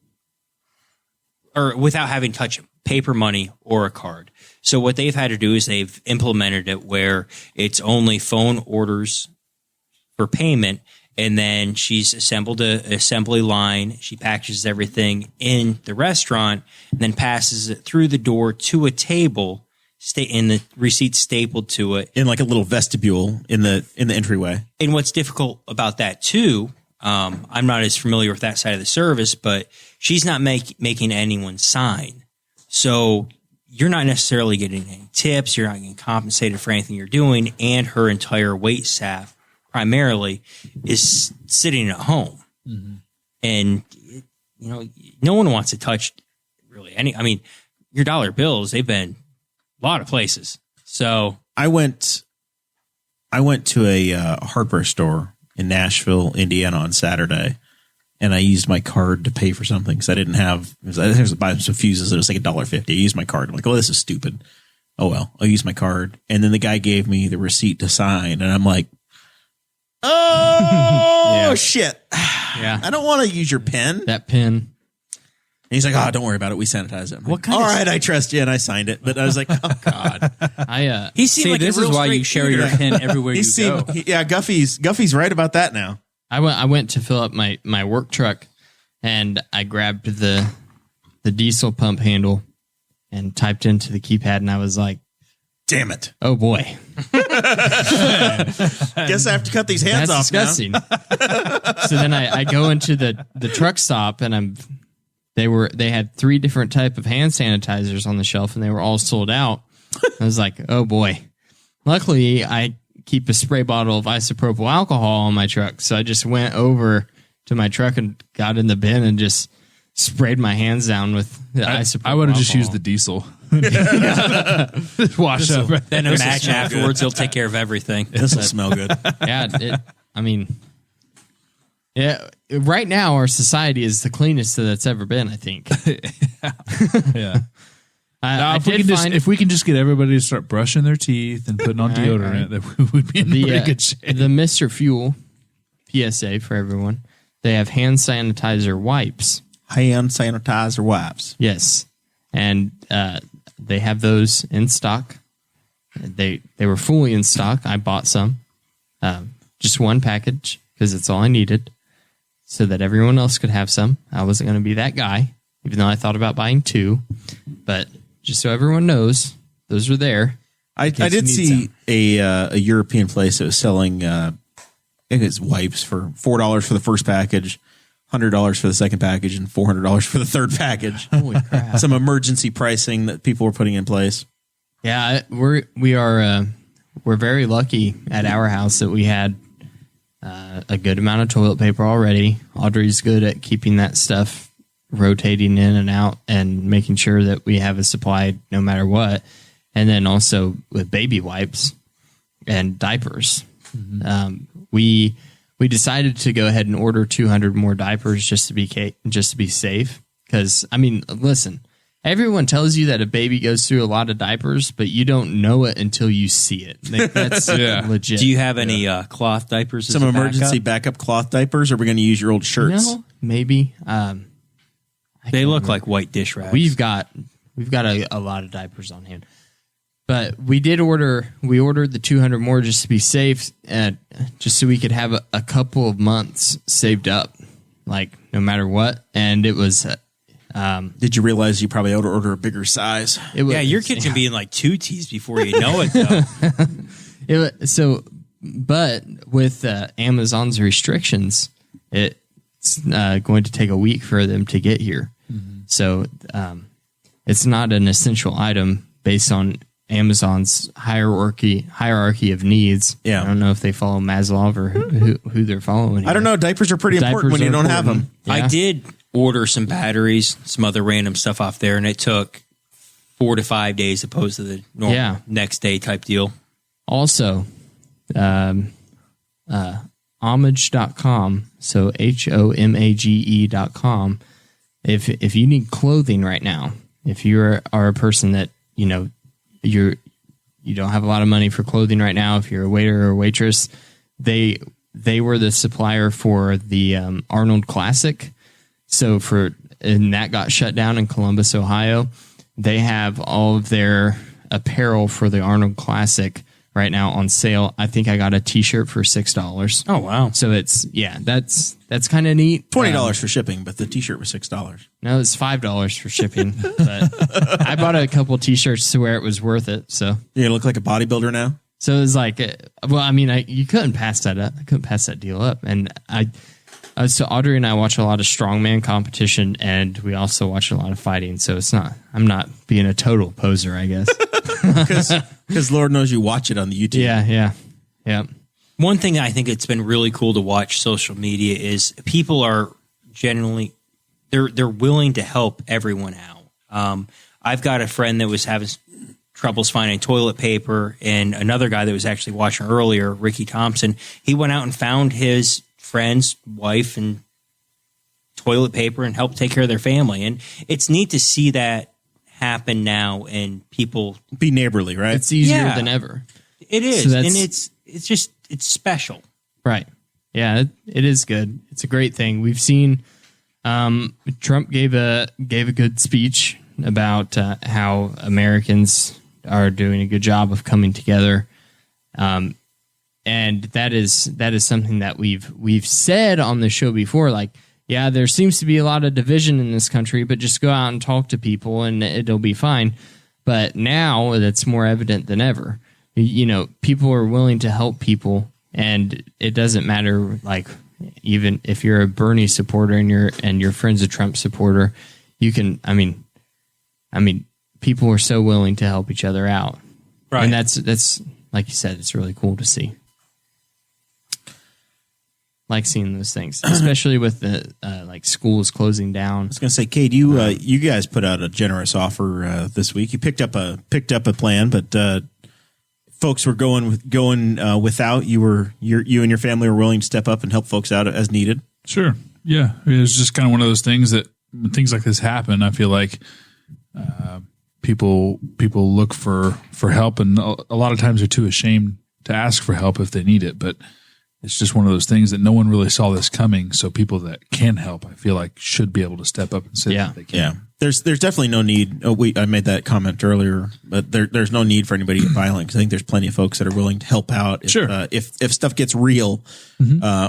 without having to touch paper money or a card. So what they've had to do is they've implemented it where it's only phone orders for payment, and then she's assembled a assembly line. She packages everything in the restaurant and then passes it through the door to a table, and the receipt stapled to it. In like a little vestibule in the entryway. And what's difficult about that too, I'm not as familiar with that side of the service, but she's not making anyone sign. So you're not necessarily getting any tips. You're not getting compensated for anything you're doing. And her entire wait staff primarily is sitting at home. Mm-hmm. And, no one wants to touch really your dollar bills, they've been a lot of places. So I went to a hardware store in Nashville, Indiana on Saturday, and I used my card to pay for something because I didn't have. I was buying some fuses. It was like $1.50. I used my card. I'm like, oh, this is stupid. Oh well, I'll use my card. And then the guy gave me the receipt to sign, and I'm like, oh shit, Yeah. I don't want to use your pen. That pen. And he's like, oh, don't worry about it. We sanitize it. What kind all of- right, I trust you, and I signed it. But I was like, oh god. he seemed See, like this a real is why you straight share your shooter. pen everywhere you go. Guffey's right about that now. I went to fill up my work truck, and I grabbed the diesel pump handle and typed into the keypad, and I was like, Damn it. oh boy, Guess I have to cut these hands that's off disgusting. So then I go into the truck stop, and they had 3 different type of hand sanitizers on the shelf, and they were all sold out. I was like, oh boy. Luckily, I keep a spray bottle of isopropyl alcohol on my truck, so I just went over to my truck and got in the bin and just sprayed my hands down with the isopropyl I would have just alcohol. used the diesel. Just wash up. Then a match afterwards, he'll take care of everything. This will smell good. Yeah, right now our society is the cleanest that's ever been, I think. Yeah. I If we can just get everybody to start brushing their teeth and putting on deodorant, then we would be in pretty good shape. the Mr. Fuel PSA for everyone. They have hand sanitizer wipes. Hand sanitizer wipes. Yes, and they have those in stock. They were fully in stock. I bought some, just one package because it's all I needed, so that everyone else could have some. I wasn't going to be that guy, even though I thought about buying 2, but just so everyone knows, those were there. I did see a European place that was selling I think it's wipes for $4 for the first package, $100 for the second package, and $400 for the third package. Holy crap! Some emergency pricing that people were putting in place. Yeah, we're very lucky at our house that we had a good amount of toilet paper already. Audrey's good at keeping that stuff rotating in and out and making sure that we have a supply no matter what. And then also with baby wipes and diapers. Mm-hmm. We decided to go ahead and order 200 more diapers just to be safe. Because listen, everyone tells you that a baby goes through a lot of diapers, but you don't know it until you see it. Like, that's legit. Do you have any cloth diapers? Some emergency backup cloth diapers, or are we going to use your old shirts? No, maybe. They look like white dish rags. We've got a lot of diapers on hand. But we ordered the 200 more just to be safe, just so we could have a couple of months saved up, like no matter what. And it was. Did you realize you probably ought to order a bigger size? It was, yeah, your kids can be in like 2 teas before you know it, though. But with Amazon's restrictions, it's going to take a week for them to get here. Mm-hmm. So it's not an essential item based on Amazon's hierarchy of needs. Yeah. I don't know if they follow Maslow or who they're following here. I don't know. Diapers are pretty important when you don't have them. Yeah. I did order some batteries, some other random stuff off there, and it took 4 to 5 days opposed to the normal next day type deal. Also, homage.com, so HOMAGE.com. If you need clothing right now, if you are a person that, you don't have a lot of money for clothing right now, if you're a waiter or a waitress, they were the supplier for the Arnold Classic. So and that got shut down in Columbus, Ohio. They have all of their apparel for the Arnold Classic right now on sale. I think I got a t-shirt for $6. Oh, wow. So that's kind of neat. $20 for shipping, but the t-shirt was $6. No, it's $5 for shipping. But I bought a couple t-shirts to where it was worth it. So You look like a bodybuilder now. So it was like, well, I mean, you couldn't pass that up. I couldn't pass that deal up. And so Audrey and I watch a lot of strongman competition, and we also watch a lot of fighting. So I'm not being a total poser, I guess. Because Lord knows you watch it on the YouTube. Yeah. One thing I think it's been really cool to watch social media is people are generally they're willing to help everyone out. I've got a friend that was having troubles finding toilet paper, and another guy that was actually watching earlier, Ricky Thompson, he went out and found his friend's wife and toilet paper and helped take care of their family. And it's neat to see that happen now, and people Be neighborly, right? It's easier Yeah. than ever. it is, So and that's- it's special. Right. Yeah, it is good. It's a great thing. We've seen Trump gave a good speech about how Americans are doing a good job of coming together. And that is something that we've said on the show before. Like, yeah, there seems to be a lot of division in this country, but just go out and talk to people and it'll be fine. But now that's more evident than ever. You know, people are willing to help people, and it doesn't matter. Like, even if you're a Bernie supporter and your friend's a Trump supporter, you can. I mean, people are so willing to help each other out, Right. and that's like you said, it's really cool to see. Like seeing those things, especially with the like schools closing down. I was going to say, Kade, you guys put out a generous offer this week. You picked up a plan, but folks were going without. You and your family were willing to step up and help folks out as needed. Sure. Yeah. It was just kind of one of those things that when things like this happen, I feel like people look for help, and a lot of times they're too ashamed to ask for help if they need it. But it's just one of those things that no one really saw this coming. So people that can help, I feel like, should be able to step up and say that they can. Yeah. There's definitely no need. I made that comment earlier, but there's no need for anybody to get violent, because I think there's plenty of folks that are willing to help out. If, Sure. If stuff gets real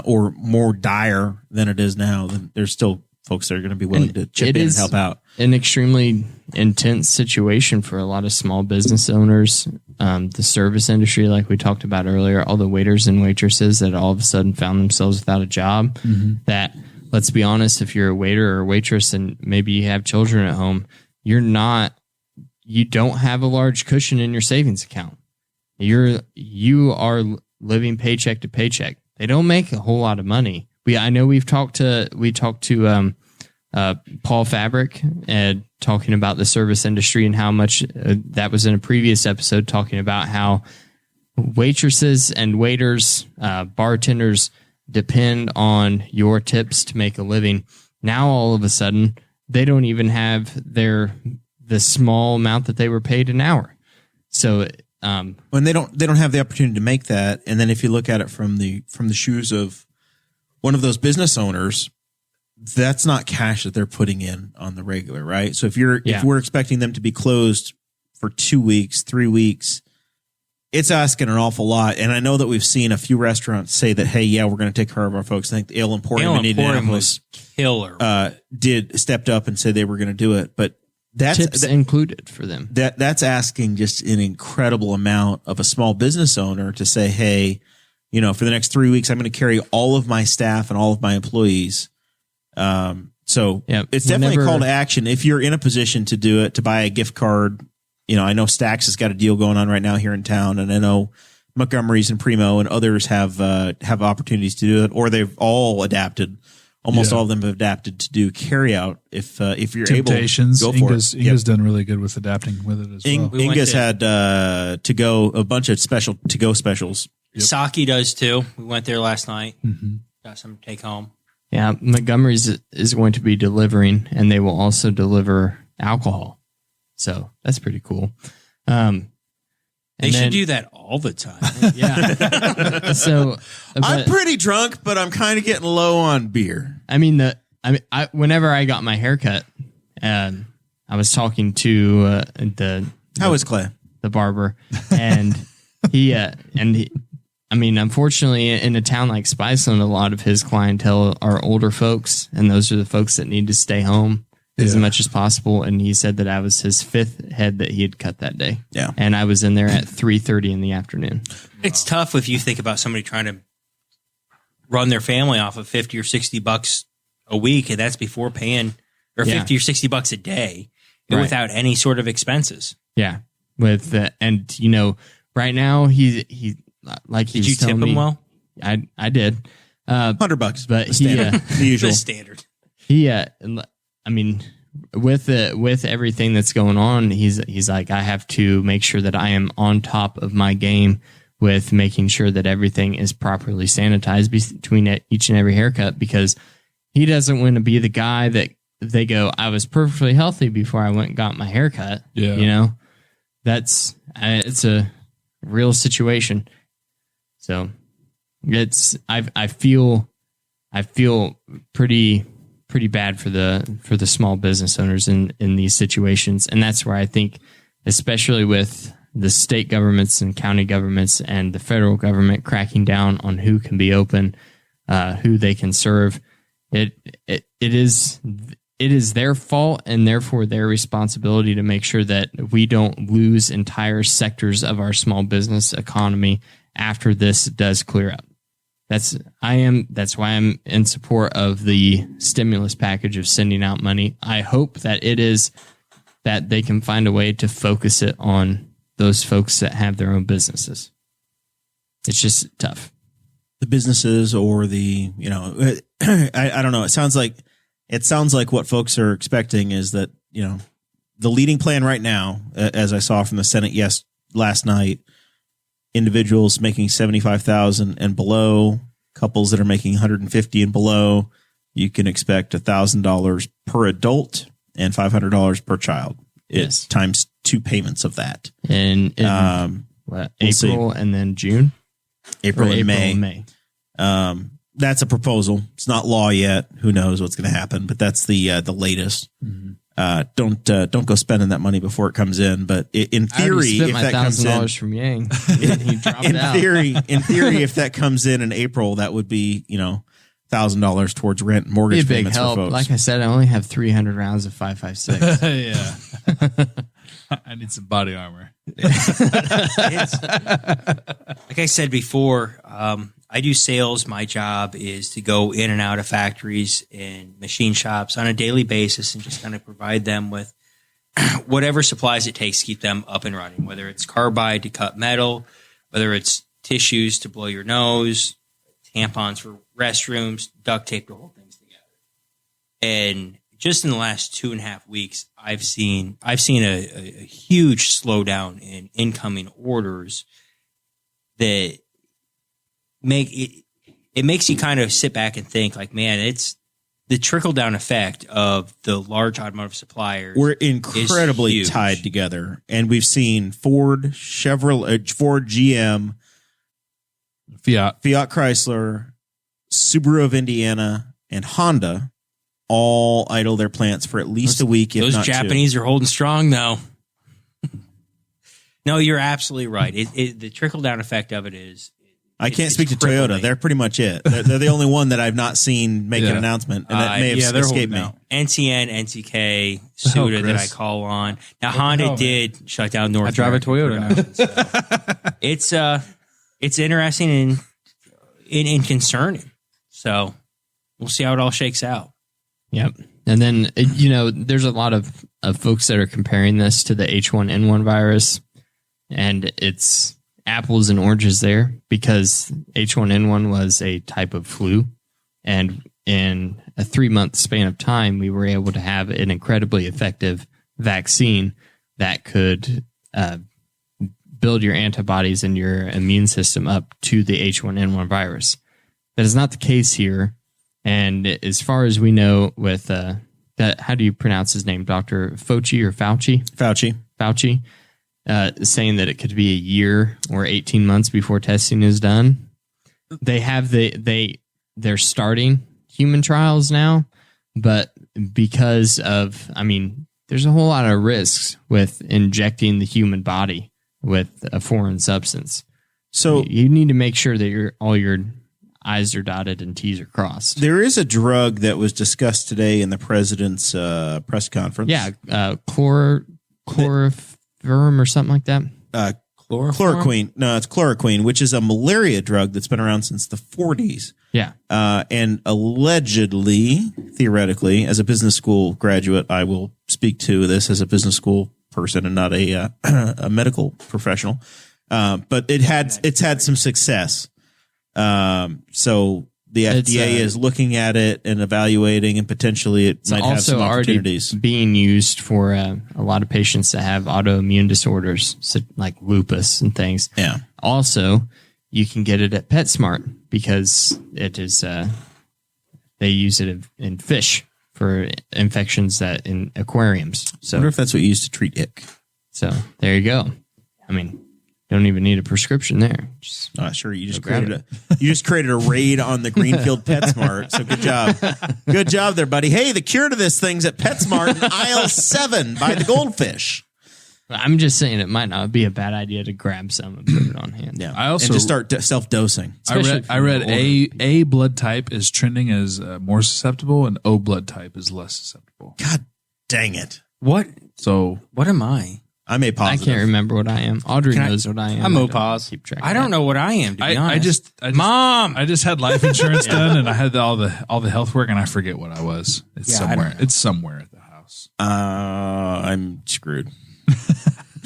or more dire than it is now, then there's still folks that are going to be willing to chip in and help out. An extremely intense situation for a lot of small business owners. The service industry, like we talked about earlier, all the waiters and waitresses that all of a sudden found themselves without a job. That, let's be honest, if you're a waiter or a waitress and maybe you have children at home, you don't have a large cushion in your savings account. You are living paycheck to paycheck. They don't make a whole lot of money. I know we talked to Paul Fabric and talking about the service industry and how much that was in a previous episode, talking about how waitresses and waiters, bartenders depend on your tips to make a living. Now, all of a sudden, they don't even have the small amount that they were paid an hour. So, When they don't have the opportunity to make that, and then if you look at it from the shoes of one of those business owners, that's not cash that they're putting in on the regular, right? So if we're expecting them to be closed for 2 weeks, 3 weeks, it's asking an awful lot. And I know that we've seen a few restaurants say that, hey, yeah, we're going to take care of our folks. I think the Ale Emporium in Indianapolis Killer. stepped up and said they were going to do it, but tips included for them. That's asking just an incredible amount of a small business owner to say, hey, for the next 3 weeks, I'm going to carry all of my staff and all of my employees. So it's definitely a call to action. If you're in a position to do it, to buy a gift card, I know Stax has got a deal going on right now here in town, and I know Montgomery's and Primo and others have opportunities to do it, or they've all adapted. Almost all of them have adapted to do carry out. If you're Temptations, able, go for it. Inga's done really good with adapting with it as well. Inga's had to go a bunch of to go specials. Saki does too. We went there last night. Got some to take home. Yeah, Montgomery's is going to be delivering, and they will also deliver alcohol. So that's pretty cool. They should do that all the time. Yeah. So I'm pretty drunk, but I'm kind of getting low on beer. Whenever I got my haircut, I was talking to How is Clay? the barber, and Unfortunately, in a town like Spiceland, a lot of his clientele are older folks, and those are the folks that need to stay home as much as possible. And he said that I was his 5th head that he had cut that day. Yeah. And I was in there at 3:30 in the afternoon. It's tough if you think about somebody trying to run their family off of $50 or $60 a week, and that's before paying, or $50 or $60 a day, Right. without any sort of expenses. Yeah. Right now he like he Did was you tip telling him me, well? I did. $100, But the standard, the usual. The standard. With everything that's going on, he's like, I have to make sure that I am on top of my game with making sure that everything is properly sanitized between each and every haircut, because he doesn't want to be the guy that they go, I was perfectly healthy before I went and got my haircut. Yeah. It's a real situation. So I feel pretty bad for the small business owners in these situations. And that's where I think, especially with the state governments and county governments and the federal government cracking down on who can be open, who they can serve, it is their fault and therefore their responsibility to make sure that we don't lose entire sectors of our small business economy after this does clear up. That's why I'm in support of the stimulus package of sending out money. I hope that it is that they can find a way to focus it on those folks that have their own businesses. It's just tough. The businesses or the, I don't know. It sounds like what folks are expecting is that, the leading plan right now, as I saw from the Senate last night, individuals making $75,000 and below, couples that are making $150,000 and below, you can expect $1,000 per adult and $500 per child. It's times 2 payments of that. In April and then June? April and May. That's a proposal. It's not law yet. Who knows what's going to happen? But that's the latest. Mm-hmm. Don't go spending that money before it comes in. But in theory, if that comes in, from Yang, he dropped it out. in theory, if that comes in April, that would be $1,000 towards rent and mortgage be a big payments help. for folks. Like I said, I only have 300 rounds of 5.56. Yeah. I need some body armor. Like I said before, I do sales. My job is to go in and out of factories and machine shops on a daily basis and just kind of provide them with whatever supplies it takes to keep them up and running, whether it's carbide to cut metal, whether it's tissues to blow your nose, tampons for restrooms, duct tape to hold things together. And just in the last 2.5 weeks, I've seen a huge slowdown in incoming orders that it makes you kind of sit back and think like, man, it's the trickle down effect of the large automotive suppliers. We're incredibly tied together, and we've seen Ford, Chevrolet, Ford, GM, Fiat Chrysler, Subaru of Indiana, and Honda all idle their plants for at least a week, if not 2. Those Japanese are holding strong, though. No, you're absolutely right. The trickle down effect of it is. I can't speak to Toyota. They're pretty much it. They're the only one that I've not seen make an announcement, and that may have escaped me. NTN, NTK, Suda that I call on. Now, Honda did shut down North America. I drive a Toyota now. It's interesting and concerning. So we'll see how it all shakes out. Yep. And then, there's a lot of folks that are comparing this to the H1N1 virus, and it's apples and oranges there, because H1N1 was a type of flu, and in a 3-month span of time, we were able to have an incredibly effective vaccine that could build your antibodies and your immune system up to the H1N1 virus. That is not the case here. And as far as we know, with that, how do you pronounce his name? Dr. Fauci or Fauci? Fauci. Saying that it could be a year or 18 months before testing is done. They have they're starting human trials now, but because of, there's a whole lot of risks with injecting the human body with a foreign substance. So You need to make sure that all your I's are dotted and T's are crossed. there is a drug that was discussed today in the president's press conference. Yeah, chloroform or something like that. Chloroquine. No, it's chloroquine, which is a malaria drug that's been around since the 40s. Yeah. And allegedly, theoretically, as a business school graduate, I will speak to this as a business school person and not a medical professional. But it's had some success. So the FDA is looking at it and evaluating, and potentially it might have some opportunities. Being used for a lot of patients that have autoimmune disorders, so like lupus and things. Yeah. Also, you can get it at PetSmart because it is. They use it in fish for infections that in aquariums. I So, wonder if that's what you use to treat ick. so there you go. I mean, don't even need a prescription there. Just Sure. You just grab created a raid on the Greenfield PetSmart. So good job. Good job there, buddy. Hey, the cure to this thing's at PetSmart in aisle 7 by the goldfish. I'm just saying it might not be a bad idea to grab some and put it on hand. Yeah. I also and just start self-dosing. I read A blood type is trending as more susceptible, and O blood type is less susceptible. God dang it. What So am I? I'm A I positive. can't remember what I am. Audrey Can I- knows what I am. I'm I O don't pos. Keep track. I don't know what I am, to be honest. Mom! I just had life insurance done, and I had all the health work, and I forget what I was. It's Yeah, I don't somewhere. know. It's somewhere at the house. I'm screwed.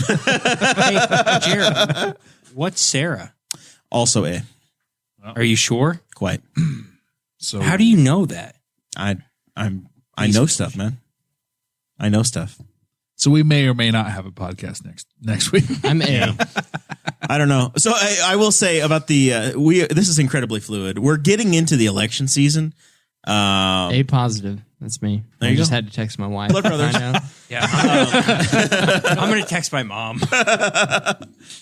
Hey, Jared, what's Sarah? Also A. Are you sure? Quite. So How do you know that? I know stuff, man. I know stuff. So we may or may not have a podcast next week. I'm A. I don't know. So I will say about the this is incredibly fluid. We're getting into the election season. A positive. That's me. There I you just go. had to text my wife. Blood brothers. I know. Yeah. I'm going to text my mom.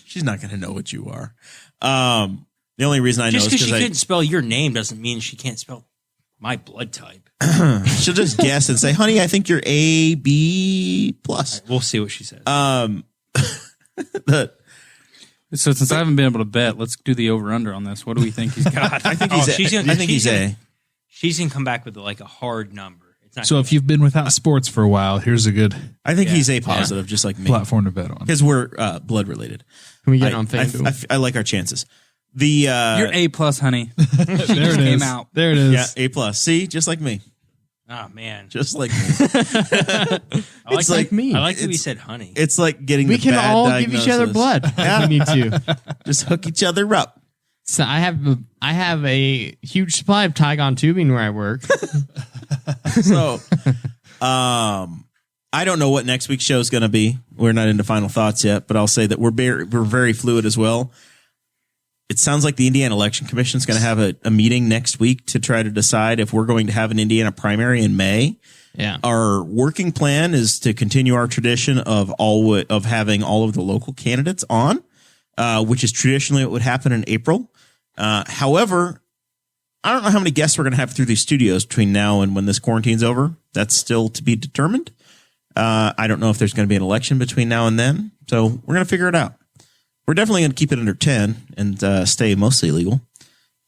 She's not going to know what you are. The only reason I know Just is because she because couldn't spell your name doesn't mean she can't spell my blood type. she'll just guess and say, "Honey, I think you're A B plus." We'll see what she says. The- So since I haven't been able to bet, let's do the over/under on this. What do we think he's got? I think he's I think he's A. She's going to come back with like a hard number. It's not So if you've been without sports for a while, here's a good I think he's A positive, just like me, platform to bet on. because we're blood related. Can we get I, on I, FanDuel? I like our chances. The You're A plus, honey. There it came is. out. There it is. yeah, A plus. See, just like me, Oh, man. just like me. I like, it's like me. I like that we It's- said honey. It's like getting We the can bad all give each other diagnosis. blood Yeah. if we need to. Just hook each other up. So I have a huge supply of Tygon tubing where I work. So, I don't know what next week's show is going to be. We're not into final thoughts yet, but I'll say that we're very fluid as well. It sounds like the Indiana Election Commission is going to have a meeting next week to try to decide if we're going to have an Indiana primary in May. Yeah. Our working plan is to continue our tradition of having all of the local candidates on, which is traditionally what would happen in April. However, I don't know how many guests we're going to have through these studios between now and when this quarantine's over. That's still to be determined. I don't know if there's going to be an election between now and then. So we're going to figure it out. We're definitely going to keep it under 10 and stay mostly legal.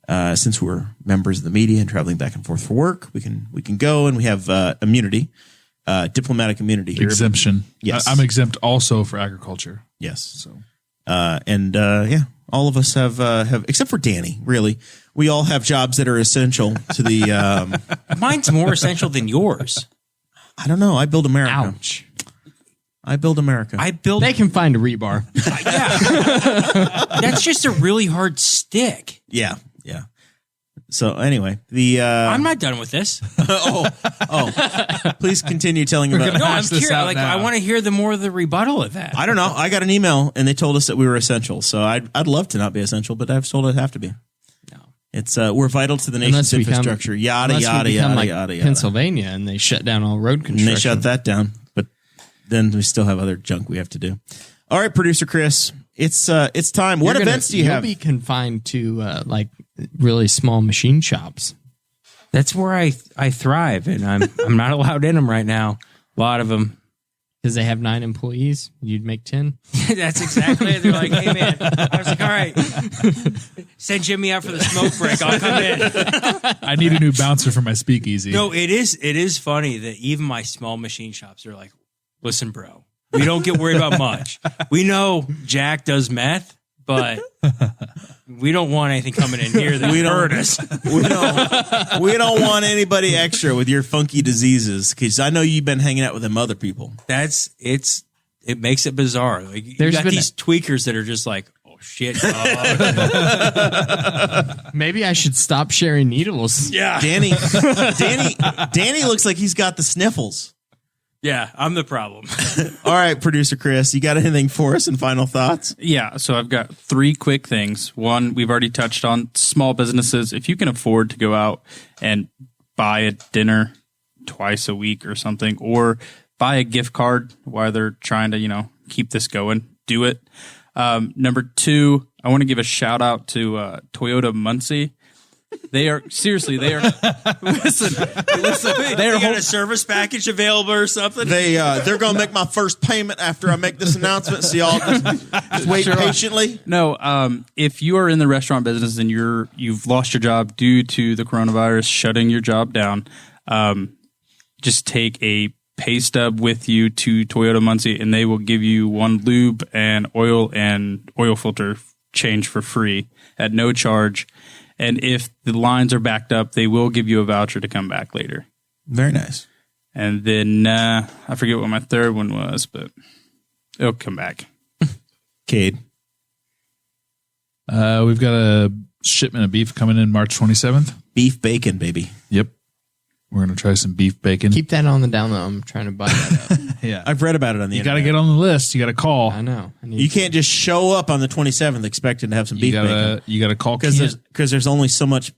Since we're members of the media and traveling back and forth for work, we can go, and we have immunity, diplomatic immunity here. Exemption. Yes. I'm exempt also for agriculture. Yes. So All of us have except for Danny. Really, we all have jobs that are essential to the. Mine's more essential than yours. I don't know. I build America. Ouch. I build America. I build. They can find a rebar. Yeah. That's just a really hard stick. Yeah. So anyway, the I'm not done with this. please continue telling about. No, I'm Hash this curious. out Like, now. I want to hear the more of the rebuttal of that. I don't know. I got an email and they told us that we were essential. So I'd love to not be essential, but I was told I'd have to be. No. It's we're vital to the nation's Unless we become- infrastructure. Yada Unless we yada become yada like yada yada. Pennsylvania and they shut down all road And construction. they shut that down, but then we still have other junk we have to do. All right, producer Chris, it's time. What events do you have? You'll be confined to like really small machine shops. That's where I thrive, and I'm not allowed in them right now. A lot of them. Because they have 9 employees, you'd make 10. That's exactly it. They're like, hey, man. I was like, all right, send Jimmy out for the smoke break. I'll come in. I need a new bouncer for my speakeasy. No, it is funny that even my small machine shops are like, listen, bro, we don't get worried about much. We know Jack does meth, but we don't want anything coming in here that would hurt us. We don't want anybody extra with your funky diseases, because I know you've been hanging out with them other people. It makes it bizarre. Like, you There's got been these tweakers that are just like, oh shit, dog. Maybe I should stop sharing needles. Yeah, Danny looks like he's got the sniffles. yeah, I'm the problem. All right, producer Chris, you got anything for us and final thoughts? Yeah, so I've got 3 quick things. One, we've already touched on small businesses. If you can afford to go out and buy a dinner twice a week or something, or buy a gift card while they're trying to, keep this going, do it. Number 2, I want to give a shout out to Toyota Muncie. They are listen. They got a service package available or something. They're going to make my first payment after I make this announcement. So y'all just wait patiently. No, if you are in the restaurant business and you've lost your job due to the coronavirus shutting your job down, just take a pay stub with you to Toyota Muncie, and they will give you 1 lube and oil filter change for free at no charge. And if the lines are backed up, they will give you a voucher to come back later. Very nice. And then I forget what my third one was, but it'll come back. Kade. We've got a shipment of beef coming in March 27th. Beef bacon, baby. Yep. We're going to try some beef bacon. Keep that on the down low. I'm trying to buy that up. Yeah. I've read about it on the You got to internet. get on the list. You got to call. I know. You can't just show up on the 27th expecting to have some beef bacon. You got to call Because there's only so much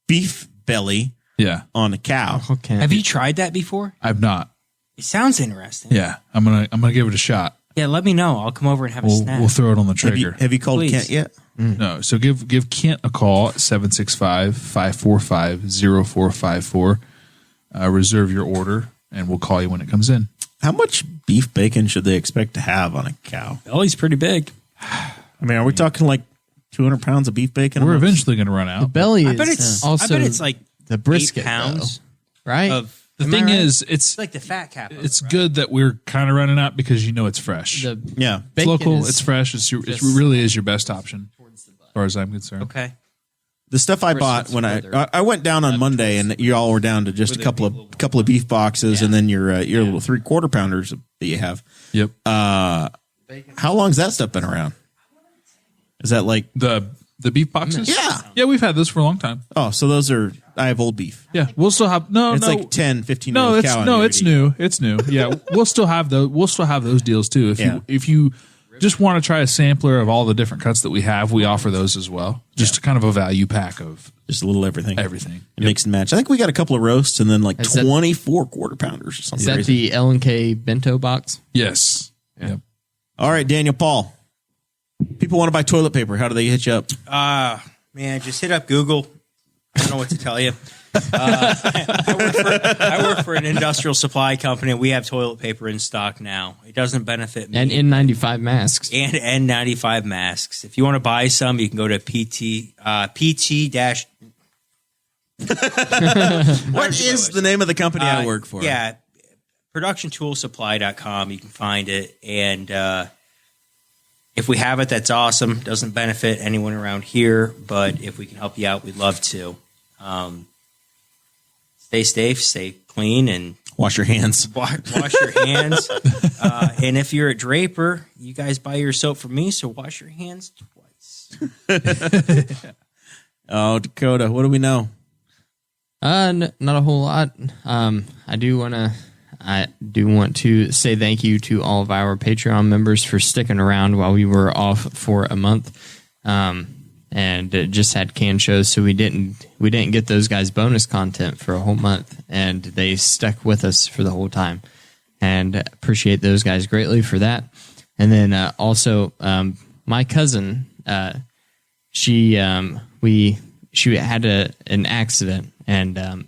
beef belly Yeah. on a cow. Okay. Have you tried that before? I've not. It sounds interesting. Yeah. I'm gonna give it a shot. Yeah, let me know. I'll come over and have a snack. We'll throw it on the trigger. Have you called Please. Kent yet? No. So give Kent a call at 765-545-0454. Reserve your order, and we'll call you when it comes in. How much beef bacon should they expect to have on a cow? Belly's pretty big. I mean, are we talking like 200 pounds of beef bacon? We're a month? eventually going to run out. The belly I is bet it's also like the brisket, 8 pounds though, right? of. The Am I thing right? is, It's like the fat cap. it's good that we're kind of running out because it's fresh. The Yeah. It's bacon local. is It's fresh. It just- really is your best option, as far as I'm concerned. Okay. The stuff I bought when I went down on Monday, and you all were down to just a couple of beef boxes, and then your little 3/4 pounders that you have. Yep. How long's that stuff been around? Is that like The beef boxes? Yeah, we've had those for a long time. oh, so those are I have old beef. Yeah, we'll still have It's like 10, 15 year No, old it's cow. no, it's new. It's new. Yeah, we'll still have those. We'll still have those deals too. If you just want to try a sampler of all the different cuts that we have, we offer those as well. Just kind of a value pack of Just a little everything. everything. Mix and match. I think we got a couple of roasts and then like Is that- 24 quarter pounders or something. Is that crazy. the L&K bento box? Yes. Yep. All right, Daniel Paul. People want to buy toilet paper. How do they hit you up? Man, just hit up Google. I don't know what to tell you. I work for an industrial supply company. And we have toilet paper in stock now. It doesn't benefit me. And N95 masks. And N95 masks. If you want to buy some, you can go to PT dash. What is the name of the company I work for? Yeah, productiontoolsupply.com. You can find it. And if we have it, that's awesome. Doesn't benefit anyone around here, but if we can help you out, we'd love to. Stay safe, stay clean, and Wash your hands. wash your hands. And if you're a Draper, you guys buy your soap from me, so wash your hands twice. Oh, Dakota, what do we know? Not a whole lot. I do want to say thank you to all of our Patreon members for sticking around while we were off for a month, and just had canned shows, so we didn't get those guys bonus content for a whole month, and they stuck with us for the whole time, and appreciate those guys greatly for that. And then also my cousin, she had an accident, and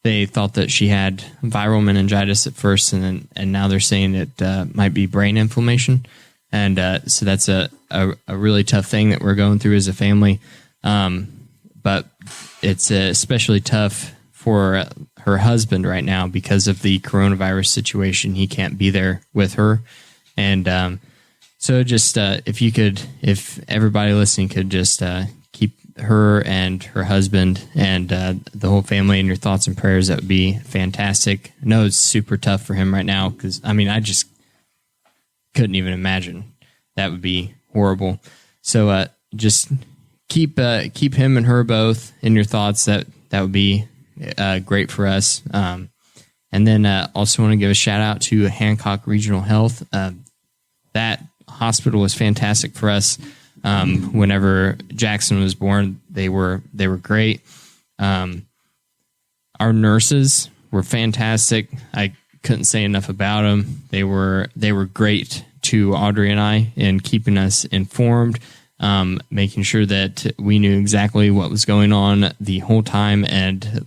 they thought that she had viral meningitis at first, and now they're saying it might be brain inflammation. And so that's a really tough thing that we're going through as a family. But it's especially tough for her husband right now because of the coronavirus situation. He can't be there with her. And so just if everybody listening could just keep her and her husband and the whole family in your thoughts and prayers, that would be fantastic. I know it's super tough for him right now because, I just couldn't even imagine. That would be horrible. So just keep him and her both in your thoughts. That would be great for us. And then also want to give a shout out to Hancock Regional Health. That hospital was fantastic for us. Whenever Jackson was born, they were great. Our nurses were fantastic. I couldn't say enough about them. They were great to Audrey and I in keeping us informed, making sure that we knew exactly what was going on the whole time, and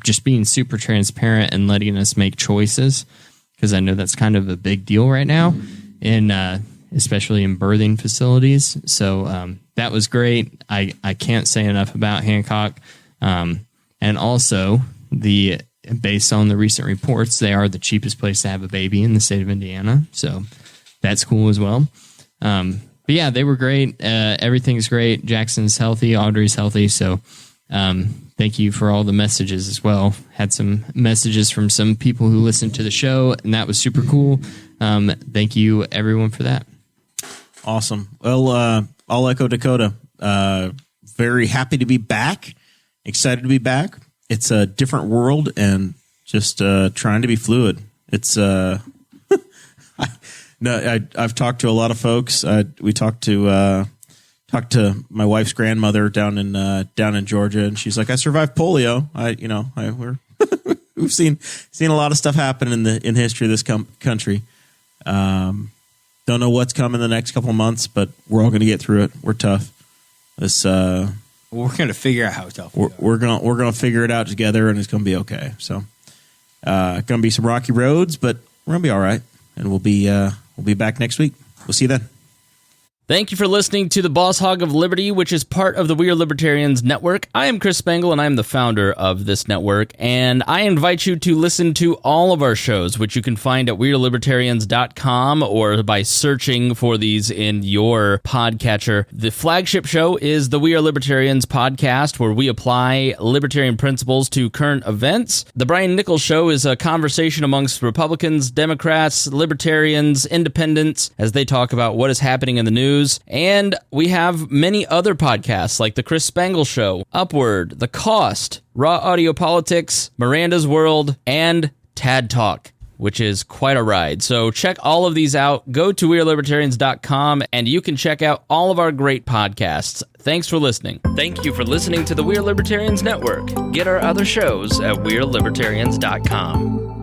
just being super transparent and letting us make choices, because I know that's kind of a big deal right now especially in birthing facilities. So that was great. I can't say enough about Hancock. And also, based on the recent reports, they are the cheapest place to have a baby in the state of Indiana. So that's cool as well. But yeah, they were great. Everything's great. Jackson's healthy. Audrey's healthy. So thank you for all the messages as well. Had some messages from some people who listened to the show, and that was super cool. Thank you, everyone, for that. Awesome. Well, I'll echo Dakota. Very happy to be back. Excited to be back. It's a different world, and just trying to be fluid. It's I've talked to a lot of folks. We talked to my wife's grandmother down in Georgia, and she's like, "I survived polio." We've seen a lot of stuff happen in history of this country. Don't know what's coming the next couple of months, but we're all going to get through it. We're tough. We're going to figure out how tough we're going to figure it out together, and it's going to be okay. So, going to be some rocky roads, but we're going to be all right, and we'll be back next week. We'll see you then. Thank you for listening to the Boss Hog of Liberty, which is part of the We Are Libertarians Network. I am Chris Spangle, and I am the founder of this network, and I invite you to listen to all of our shows, which you can find at WeAreLibertarians.com or by searching for these in your podcatcher. The flagship show is the We Are Libertarians podcast, where we apply libertarian principles to current events. The Brian Nichols Show is a conversation amongst Republicans, Democrats, Libertarians, Independents, as they talk about what is happening in the news. And we have many other podcasts like The Chris Spangle Show, Upward, The Cost, Raw Audio Politics, Miranda's World, and Tad Talk, which is quite a ride. So check all of these out. Go to WeAreLibertarians.com and you can check out all of our great podcasts. Thanks for listening. Thank you for listening to the We Are Libertarians Network. Get our other shows at WeAreLibertarians.com.